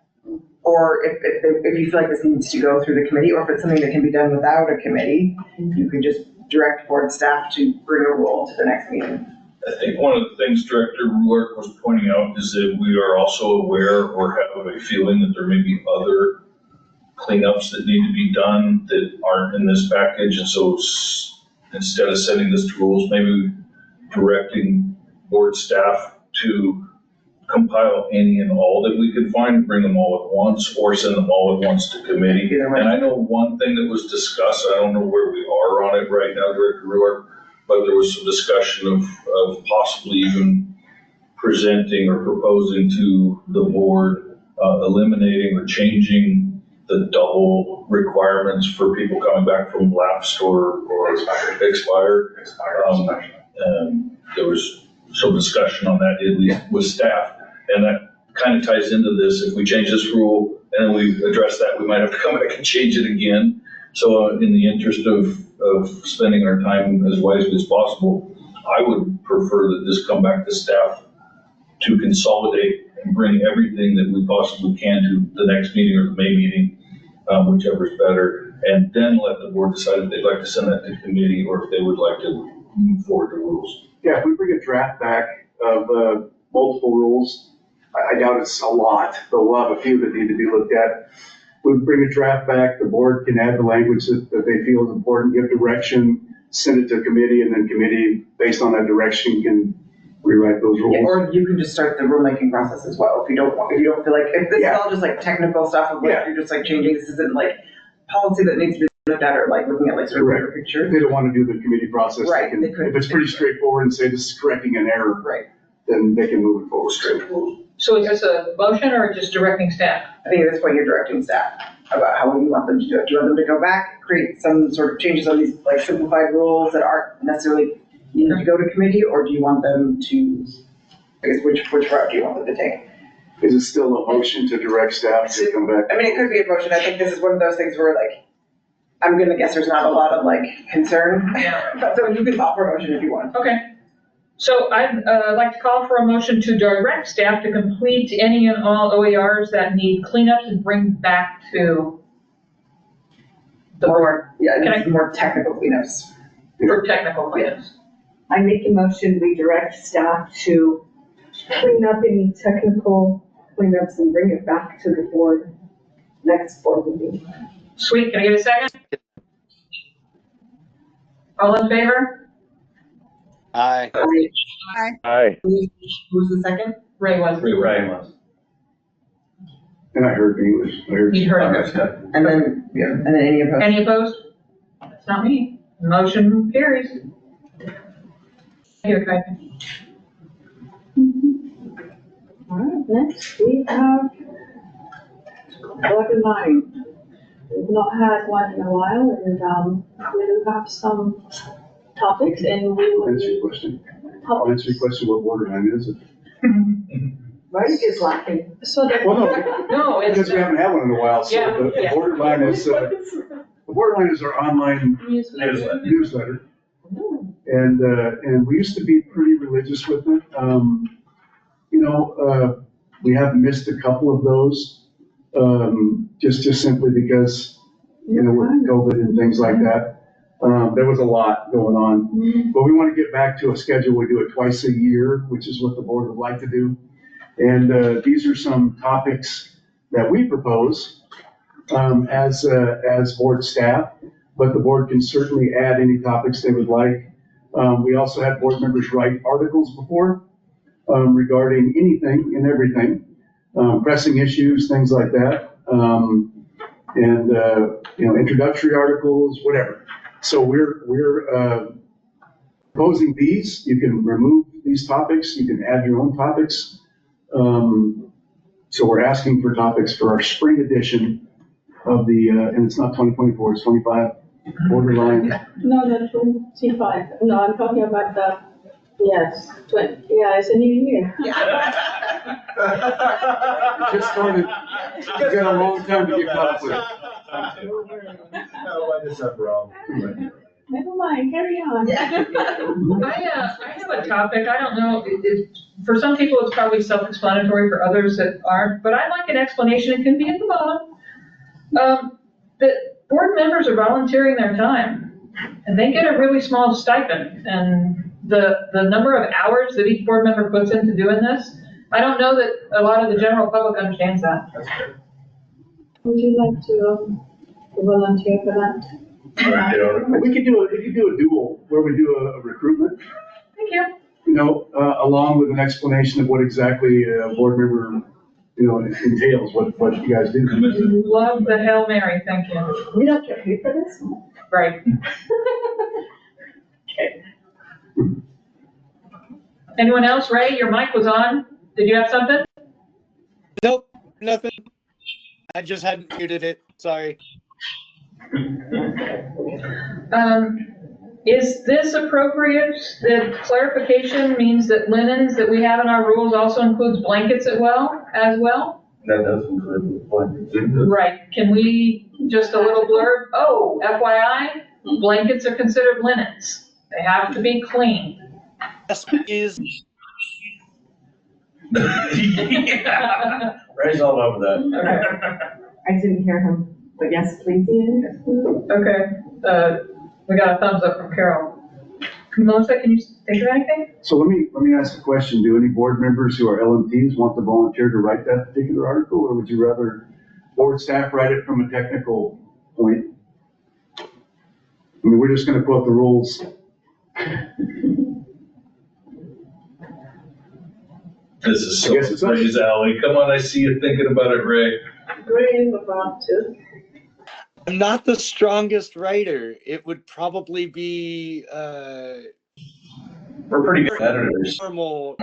or if you feel like this needs to go through the committee, or if it's something that can be done without a committee, you can just direct board staff to bring a rule to the next meeting. I think one of the things Director Ruark was pointing out is that we are also aware or have a feeling that there may be other cleanups that need to be done that aren't in this package. And so instead of sending this to rules, maybe directing board staff to compile any and all that we could find, bring them all at once, or send them all at once to committee. And I know one thing that was discussed, I don't know where we are on it right now, Director Ruark, but there was some discussion of possibly even presenting or proposing to the board, eliminating or changing the double requirements for people coming back from lapsed or expired. There was some discussion on that, at least with staff, and that kind of ties into this. If we change this rule and we address that, we might have to come back and change it again. So in the interest of spending our time as wisely as possible, I would prefer that this come back to staff to consolidate and bring everything that we possibly can to the next meeting or the May meeting, whichever is better, and then let the board decide if they'd like to send that to committee or if they would like to move forward to rules. Yeah, if we bring a draft back of multiple rules, I doubt it's a lot, but we'll have a few that need to be looked at. We bring a draft back, the board can add the language that they feel is important, give direction, send it to committee, and then committee, based on that direction, can rewrite those rules. Yeah, or you can just start the rulemaking process as well if you don't feel like, if this is all just like technical stuff of like, you're just like changing, this isn't like policy that needs to be looked at or like looking at like sort of bigger picture. If they don't want to do the committee process, Right, they can, if it's pretty straightforward and say this is correcting an error, right, then they can move it forward straight. So is this a motion or just directing staff? I think at this point you're directing staff about how you want them to do it. Do you want them to go back, create some sort of changes on these like simplified rules that aren't necessarily needing to go to committee, or do you want them to, I guess, which route do you want them to take? Is it still a motion to direct staff to come back? I mean, it could be a motion. I think this is one of those things where like, I'm gonna guess there's not a lot of like concern. But so you can call for a motion if you want. Okay. So I'd like to call for a motion to direct staff to complete any and all OERs that need cleanups and bring back to the board. Yeah, more technical cleanups. For technical cleanups. I make a motion, we direct staff to clean up any technical cleanups and bring it back to the board next board meeting. Sweet, can I get a second? All in favor? Aye. Aye. Who's the second? Ray was. Ryan was. And I heard English. I heard. You heard it. And then, any opposed? Any opposed? That's not me. Motion carries. Here, Kathy. All right, next we have 11:09. We've not had one in a while, and we do have some topics, and we will. Answer your question. I'll answer your question. What borderline is it? Mike is laughing. So the no, it's because we haven't had one in a while. So yeah, the borderline is the borderline is our online newsletter. And we used to be pretty religious with it. We have missed a couple of those, just simply because, with COVID and things like that. There was a lot going on, but we want to get back to a schedule. We do it twice a year, which is what the board would like to do. And these are some topics that we propose as board staff, but the board can certainly add any topics they would like. We also had board members write articles before regarding anything and everything, pressing issues, things like that, introductory articles, whatever. So we're proposing these. You can remove these topics. You can add your own topics. So we're asking for topics for our spring edition of the, and it's not 2024, it's 25, borderline. No, the 25. No, I'm talking about the, yes, 20. Yeah, it's a new year. Just started. You've got a long time to get caught up with it. I just have wrong. Never mind, carry on. I have a topic. I don't know. For some people, it's probably self-explanatory. For others, that aren't. But I'd like an explanation. It can be at the bottom. The board members are volunteering their time, and they get a really small stipend. And the number of hours that each board member puts into doing this, I don't know that a lot of the general public understands that. Would you like to volunteer for that? We could do a dual where we do a recruitment. Thank you. Along with an explanation of what exactly a board member, entails, what you guys do. Love the Hail Mary. Thank you. We don't get paid for this? Right. Okay. Anyone else? Ray, your mic was on. Did you have something? Nope, nothing. I just hadn't muted it. Sorry. Is this appropriate? The clarification means that linens that we have in our rules also includes blankets as well? That does include blankets. Right. Can we, just a little blurb? Oh, FYI, blankets are considered linens. They have to be clean. Yes, is. Yeah. Ray's all over that. Okay. I didn't hear him, but yes, please. Okay. We got a thumbs up from Carol. Melissa, can you think of anything? So let me ask a question. Do any board members who are LMTs want to volunteer to write that particular article, or would you rather board staff write it from a technical point? I mean, we're just going to quote the rules. This is I guess it's so us. Ray's alley. Come on, I see you thinking about it, Ray. Ray about to. I'm not the strongest writer. It would probably be We're pretty good editors. normal.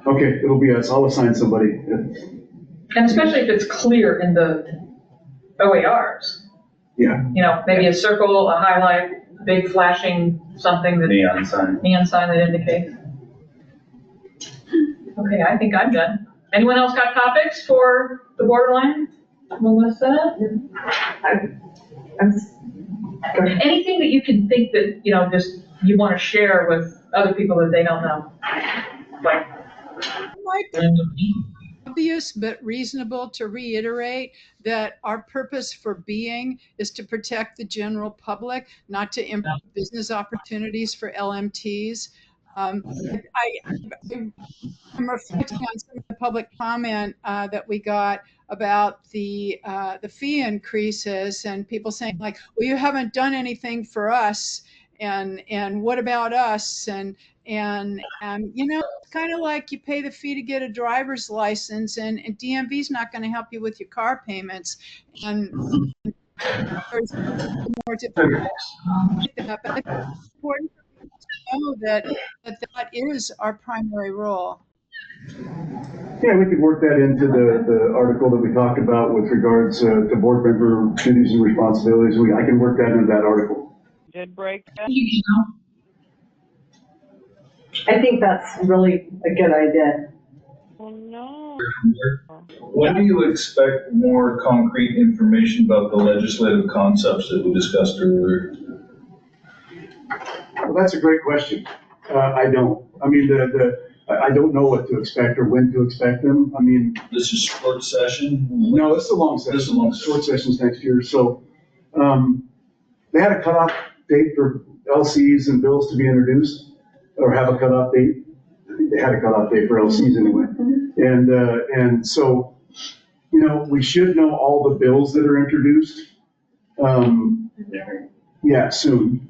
Okay, it'll be us. I'll assign somebody. And especially if it's clear in the OARs. Yeah. You know, maybe a circle, a highlight, big flashing something that. Neon sign. Neon sign that indicates. Okay, I think I'm done. Anyone else got topics for the borderline? Melissa? Anything that you can think that, you know, just you want to share with other people that they don't know? Like. Obvious but reasonable to reiterate that our purpose for being is to protect the general public, not to improve business opportunities for LMTs. I'm reflecting on some of the public comment that we got about the fee increases and people saying like, well, you haven't done anything for us, and what about us? And you know, it's kind of like you pay the fee to get a driver's license, and DMV is not going to help you with your car payments, and there's more difficult. But it's important to know that is our primary role. Yeah, we could work that into the article that we talked about with regards to board member duties and responsibilities. I can work that into that article. Did break that? I think that's really a good idea. Oh, no. When do you expect more concrete information about the legislative concepts that we discussed earlier? Well, that's a great question. I don't. I mean, I don't know what to expect or when to expect them. I mean, this is short session. No, this is a long session. This is a long session. Short sessions next year. So they had a cutoff date for LCs and bills to be introduced, or have a cutoff date. I think they had a cutoff date for LCs anyway. And so, you know, we should know all the bills that are introduced. Yeah, soon.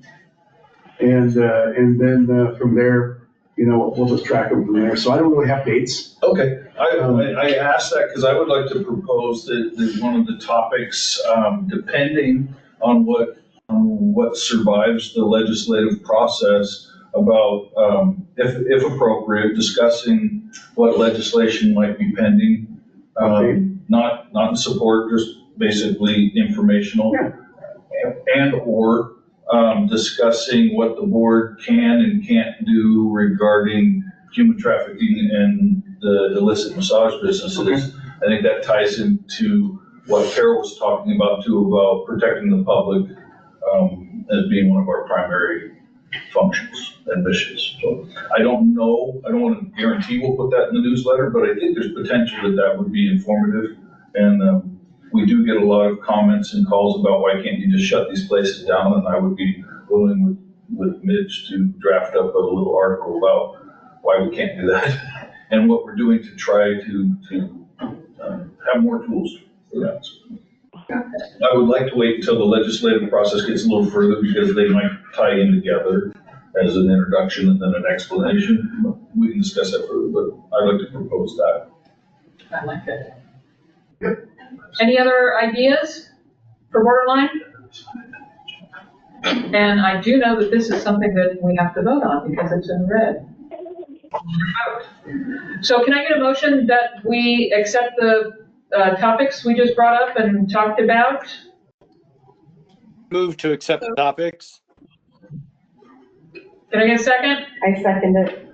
And then from there, you know, we'll just track them from there. So I don't really have dates. Okay, I asked that because I would like to propose that one of the topics, depending on what survives the legislative process, about, if appropriate, discussing what legislation might be pending. Not in support, just basically informational. Yeah. And/or discussing what the board can and can't do regarding human trafficking and the illicit massage businesses. Okay. I think that ties into what Carol was talking about too, about protecting the public as being one of our primary functions and missions. So I don't know, I don't want to guarantee we'll put that in the newsletter, but I think there's potential that would be informative. And we do get a lot of comments and calls about why can't you just shut these places down, and I would be willing with Midge to draft up a little article about why we can't do that and what we're doing to try to have more tools for that. I would like to wait until the legislative process gets a little further because they might tie in together as an introduction and then an explanation. We can discuss that further, but I'd like to propose that. I like it. Any other ideas for borderline? And I do know that this is something that we have to vote on because it's in red. So can I get a motion that we accept the topics we just brought up and talked about? Move to accept the topics. Can I get a second? I second it.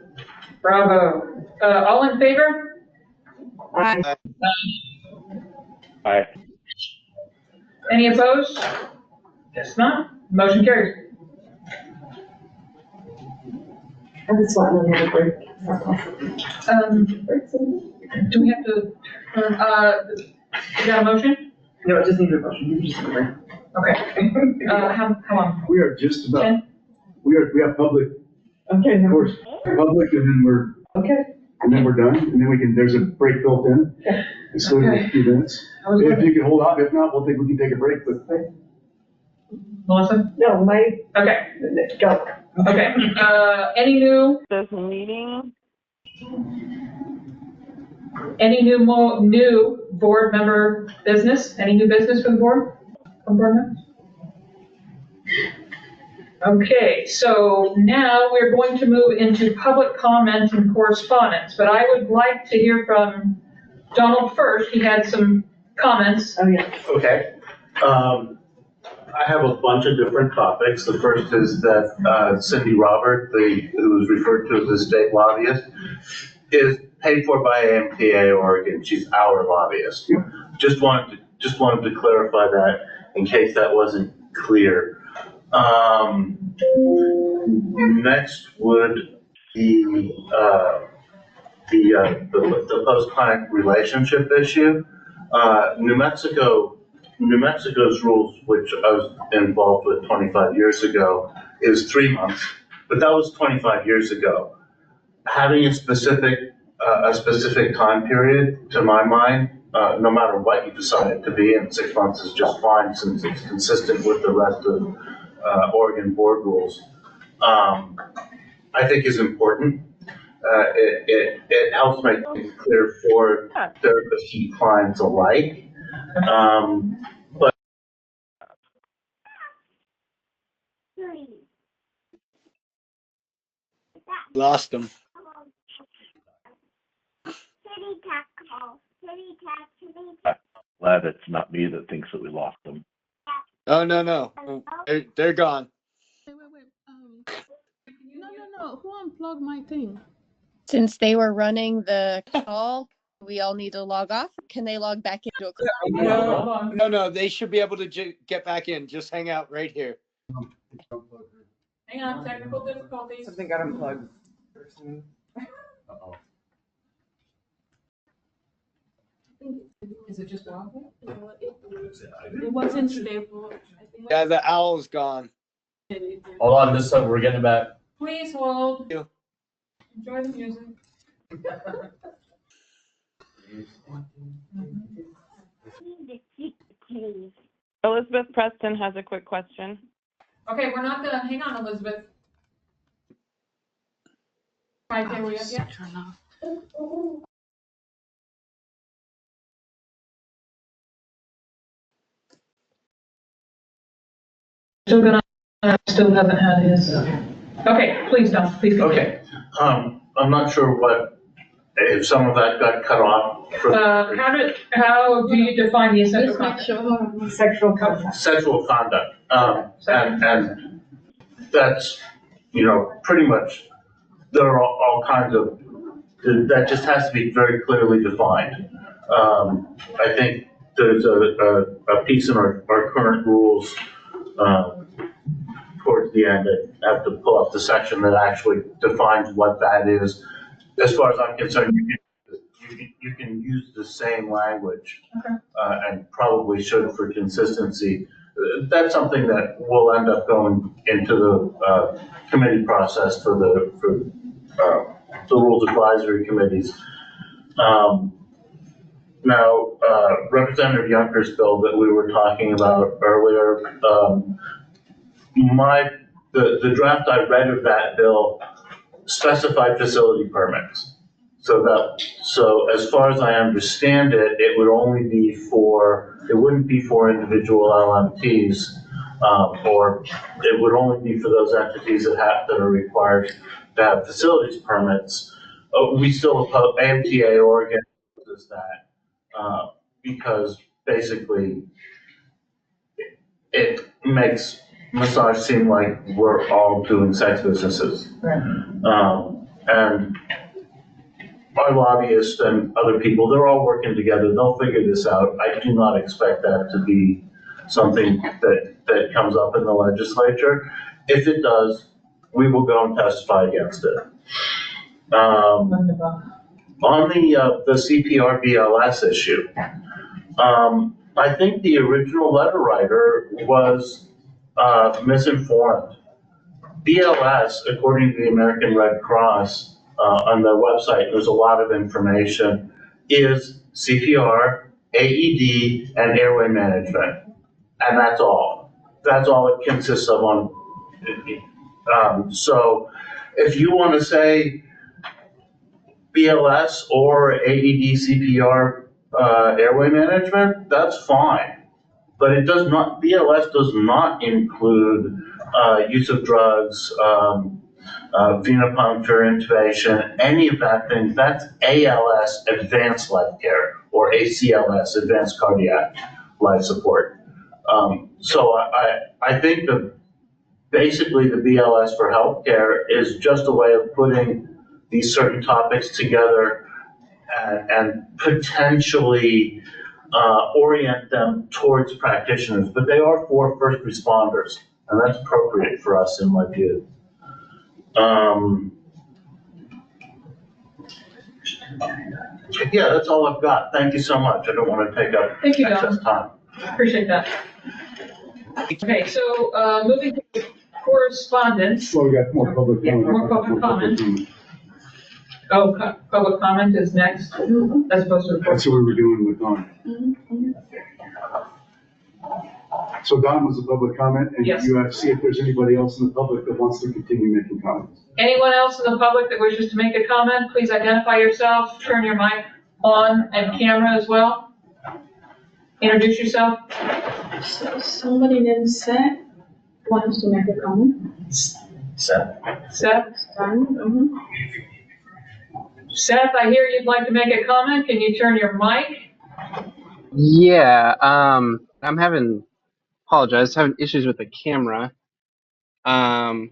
Bravo. All in favor? Aye. Aye. Any opposed? Guess not. Motion carries. I just want another break. Do we have to, you got a motion? No, it just needs a motion. You just need a break. Okay. How long? We are just about, we have public, Okay. of course, public, and then we're, okay. And then we're done, and then there's a break built in. Okay. It's literally a few minutes. If you can hold on, if not, we can take a break, but. Melissa? No, Okay. go. Okay, any new? This meeting Any new board member business? Any new business from the board? From board members? Okay, so now we're going to move into public comment and correspondence, but I would like to hear from Donald first. He had some comments. Oh, yeah. Okay. I have a bunch of different topics. The first is that Cindy Robert, who was referred to as the state lobbyist, is paid for by AMTA Oregon. She's our lobbyist. Just wanted to clarify that in case that wasn't clear. Next would be the post-client relationship issue. New Mexico's rules, which I was involved with 25 years ago, is 3 months, but that was 25 years ago. Having a specific time period, to my mind, no matter what you decide it to be, and 6 months is just fine since it's consistent with the rest of Oregon board rules, I think is important. It helps make things clear for therapists and clients alike. But Lost them. Glad it's not me that thinks that we lost them. Oh, no. They're gone. Wait. No. Who unplugged my thing? Since they were running the call, we all need to log off. Can they log back into a call? No. They should be able to get back in. Just hang out right here. Hang on, technical difficulties. Something got unplugged. Is it just off? It wasn't stable. Yeah, the owl's gone. Hold on, just so we're getting back. Please hold. Enjoy the music. Elizabeth Preston has a quick question. Okay, we're not gonna, hang on, Elizabeth. Okay, we have yet? Turn off. Still haven't had his. Okay, please don't. Please continue. okay, I'm not sure if some of that got cut off. How do you define the essential conduct? Sexual contact. Sexual conduct, and that's, pretty much, there are all kinds of, that just has to be very clearly defined. I think there's a piece in our current rules, towards the end, I have to pull up the section that actually defines what that is. As far as I'm concerned, you can use the same language, and probably should for consistency. That's something that will end up going into the committee process for the rules advisory committees. Now, Representative Younker's bill that we were talking about earlier, the draft I read of that bill specified facility permits. So as far as I understand it, it wouldn't be for individual LMTs, or it would only be for those entities that are required to have facilities permits. We still oppose, AMTA Oregon opposes that, because basically it makes massage seem like we're all doing sex businesses. Right. And our lobbyists and other people, they're all working together. They'll figure this out. I do not expect that to be something that comes up in the legislature. If it does, we will go and testify against it. On the CPR BLS issue, I think the original letter writer was misinformed. BLS, according to the American Red Cross, on their website, there's a lot of information, is CPR, AED, and airway management. And that's all. That's all it consists of on. So if you want to say BLS or AED CPR airway management, that's fine. But it does not, BLS does not include use of drugs, venipuncture, intubation, any of that thing. That's ALS, advanced life care, or ACLS, advanced cardiac life support. So I think that basically the BLS for healthcare is just a way of putting these certain topics together and potentially orient them towards practitioners, but they are for first responders, and that's appropriate for us in my view. Yeah, that's all I've got. Thank you so much. I don't want to take up Thank you, excess Don. time. Appreciate that. Okay, so moving to correspondence. Well, we got more public comment. More public comment. Oh, public comment is next, as opposed to. That's what we were doing with Don. So Don was a public comment, and Yes. you have to see if there's anybody else in the public that wants to continue making comments. Anyone else in the public that wishes to make a comment, please identify yourself, turn your mic on and camera as well. Introduce yourself. So somebody named Seth wants to make a comment. Seth. Seth? Seth, I hear you'd like to make a comment. Can you turn your mic? Yeah, apologize, having issues with the camera. I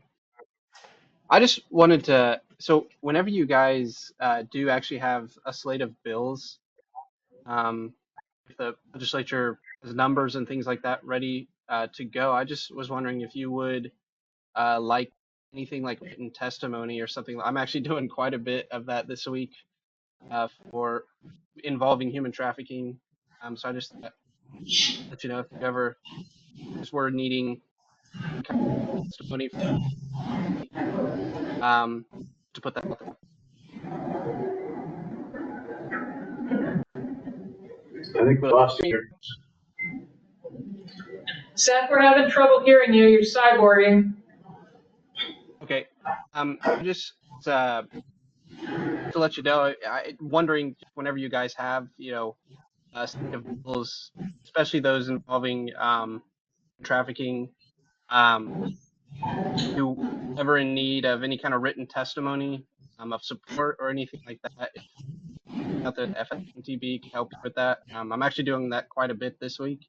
just wanted to, so whenever you guys do actually have a slate of bills, if the legislature has numbers and things like that ready to go, I just was wondering if you would like anything like written testimony or something. I'm actually doing quite a bit of that this week for involving human trafficking. So I just let you know if you ever just were needing testimony to put that out there. I think we lost you here. Seth, we're having trouble hearing you. You're cyborging. Okay. Just to let you know, wondering whenever you guys have, state of bills, especially those involving trafficking, you ever in need of any kind of written testimony of support or anything like that, if out there, the FSMTB can help you with that. I'm actually doing that quite a bit this week.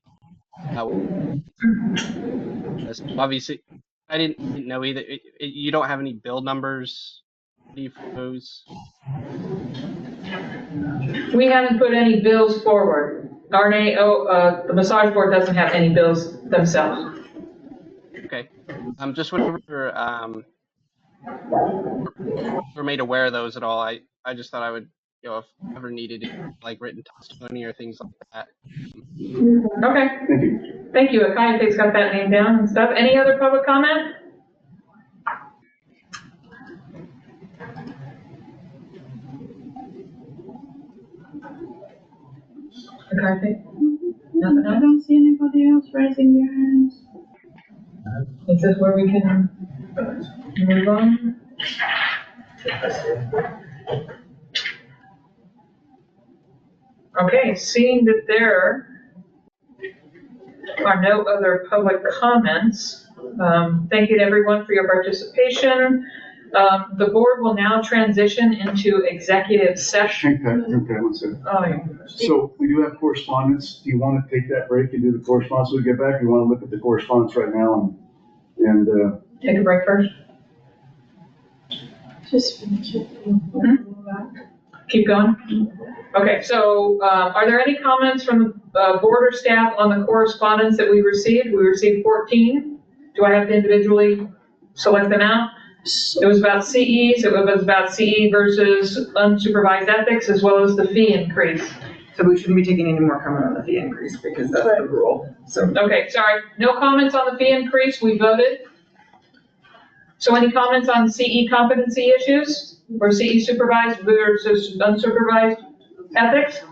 Obviously, I didn't know either. You don't have any bill numbers for those? We haven't put any bills forward. The massage board doesn't have any bills themselves. Okay. Just whenever we're made aware of those at all, I just thought I would, if ever needed like written testimony or things like that. Okay. Thank you. Akayate's got that name down and stuff. Any other public comment? Akayate? Nothing else? I don't see anybody else raising their hands. Is this where we can move on? Okay, seeing that there are no other public comments, thank you to everyone for your participation. The board will now transition into executive session. Okay, one second. Oh, yeah. So we do have correspondence. Do you want to take that break and do the correspondence when we get back? Or you want to look at the correspondence right now and take a break first? Just finish it. Keep going? Okay, so are there any comments from board or staff on the correspondence that we received? We received 14. Do I have to individually select them out? It was about CEs, it was about CE versus unsupervised ethics, as well as the fee increase. So we shouldn't be taking any more comment on the fee increase because that's the rule. So okay, sorry, no comments on the fee increase, we voted. So any comments on CE competency issues or CE supervised versus unsupervised ethics?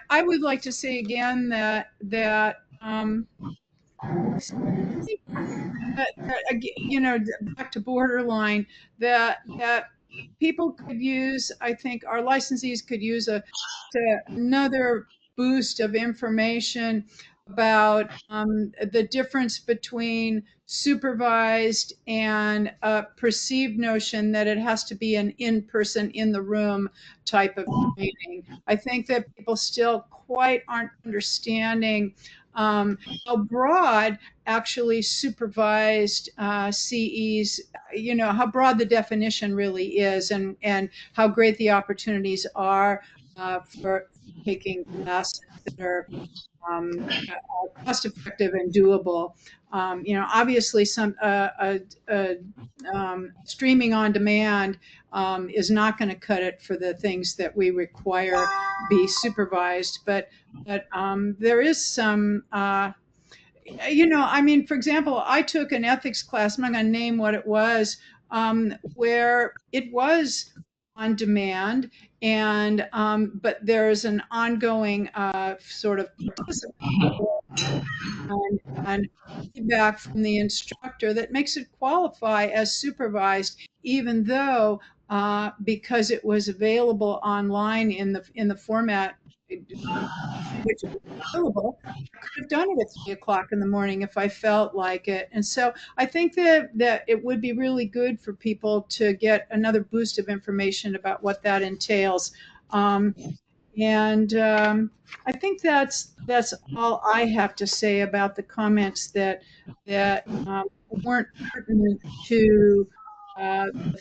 I would like to say again that You know, back to borderline, that people could use, I think our licensees could use another boost of information about the difference between supervised and a perceived notion that it has to be an in-person, in the room type of training. I think that people still quite aren't understanding how broad actually supervised CEs, you know, how broad the definition really is, and how great the opportunities are for taking classes that are cost effective and doable. You know, obviously streaming on demand is not going to cut it for the things that we require be supervised, but there is some you know, I mean, for example, I took an ethics class, I'm not going to name what it was, where it was on demand, and but there's an ongoing sort of and feedback from the instructor that makes it qualify as supervised, even though because it was available online in the format which is available, I could have done it at 3 o'clock in the morning if I felt like it. And so I think that it would be really good for people to get another boost of information about what that entails. I think that's all I have to say about the comments that weren't pertinent to the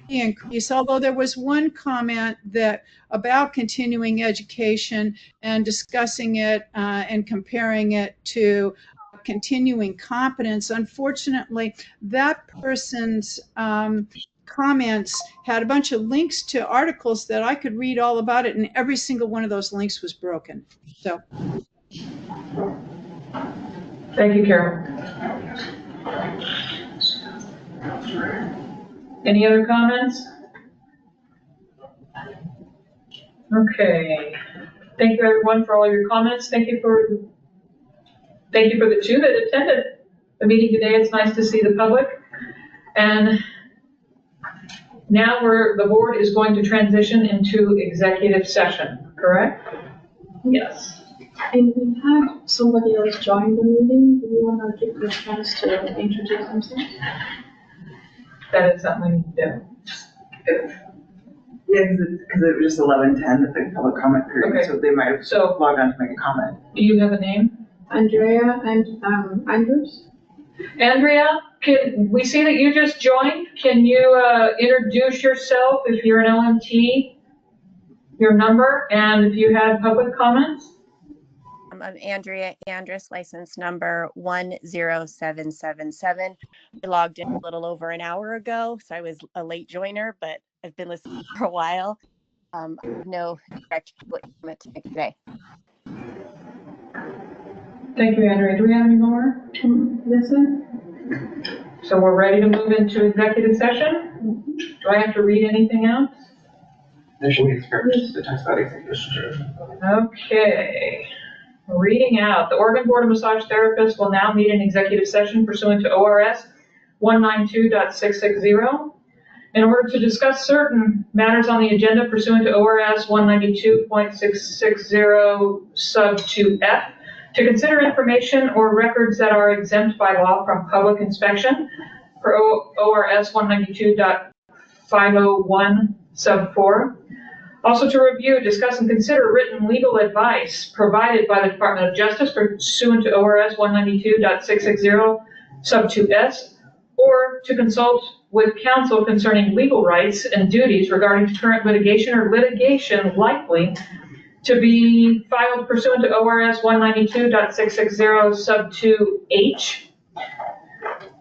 fee increase. Although there was one comment that about continuing education and discussing it and comparing it to continuing competence. Unfortunately, that person's comments had a bunch of links to articles that I could read all about it, and every single one of those links was broken. So, Thank you, Carol. Any other comments? Okay. Thank you, everyone, for all your comments. Thank you for the two that attended the meeting today. It's nice to see the public. And now the board is going to transition into executive session, correct? Yes. And we had somebody else join the meeting. Do you want to give them a chance to introduce themselves? That is something we need to do. Yeah, because it was just 11:10 that the public comment period, Okay. so they might have logged on to make a comment. Do you have a name? Andrea and Andrews. Andrea, we see that you just joined. Can you introduce yourself if you're an LMT, your number, and if you had public comments? I'm Andrea Andrus, license number 10777. I logged in a little over an hour ago, so I was a late joiner, but I've been listening for a while. I have no direct comment to make today. Thank you, Andrea. Do we have any more? Yes, sir. So we're ready to move into executive session? Do I have to read anything else? There should be a script that talks about executive session. Okay. Reading out, the Oregon Board of Massage Therapists will now meet in executive session pursuant to ORS 192.660 in order to discuss certain matters on the agenda pursuant to ORS 192.660 sub 2F, to consider information or records that are exempt by law from public inspection for ORS 192.501 sub 4. Also to review, discuss, and consider written legal advice provided by the Department of Justice pursuant to ORS 192.660 sub 2S, or to consult with counsel concerning legal rights and duties regarding current litigation or litigation likely to be filed pursuant to ORS 192.660 sub 2H.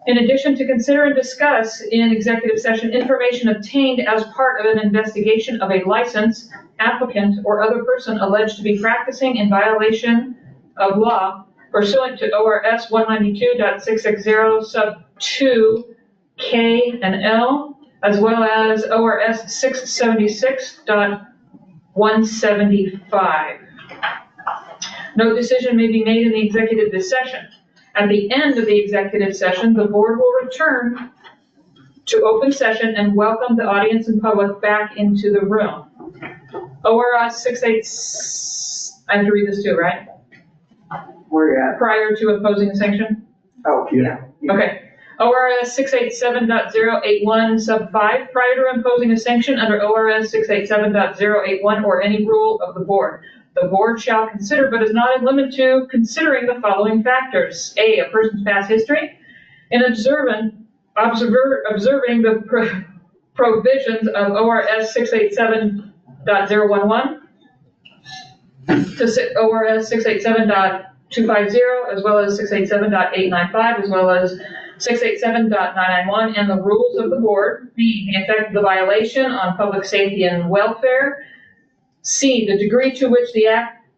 In addition, to consider and discuss in executive session information obtained as part of an investigation of a licensed applicant or other person alleged to be practicing in violation of law pursuant to ORS 192.660 sub 2 K and L, as well as ORS 676.175. No decision may be made in the executive session. At the end of the executive session, the board will return to open session and welcome the audience and public back into the room. ORS 68, I have to read this too, right? Where you at? Prior to imposing a sanction? Oh, yeah. Okay. ORS 687.081 sub 5, prior to imposing a sanction under ORS 687.081 or any rule of the board. The board shall consider, but is not limited to, considering the following factors. A person's past history, and observing the provisions of ORS 687.011 to ORS 687.250, as well as 687.895, as well as 687.991, and the rules of the board. B, the effect of the violation on public safety and welfare. C, the degree to which the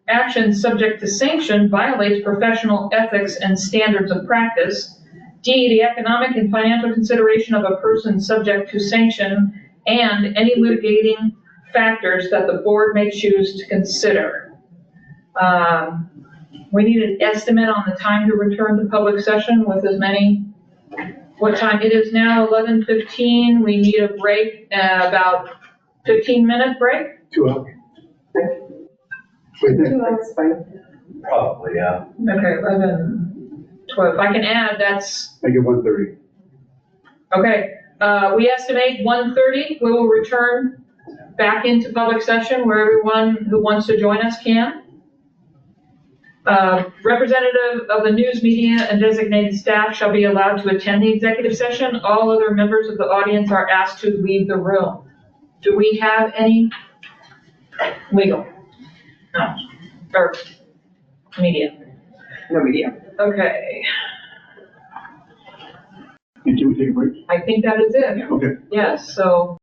action subject to sanction violates professional ethics and standards of practice. D, the economic and financial consideration of a person subject to sanction, and any litigating factors that the board may choose to consider. We need an estimate on the time to return to public session with as many. What time? It is now 11:15. We need a break, about 15-minute break. 2 hours. 2 hours, fine. Probably, yeah. Okay, 11, 12. If I can add, that's, Make it 1:30. okay. We estimate 1:30. We will return back into public session where everyone who wants to join us can. Representative of the news media and designated staff shall be allowed to attend the executive session. All other members of the audience are asked to leave the room. Do we have any legal? No. Or media? No media. Okay. And can we take a break? I think that is it. Okay. Yes, so.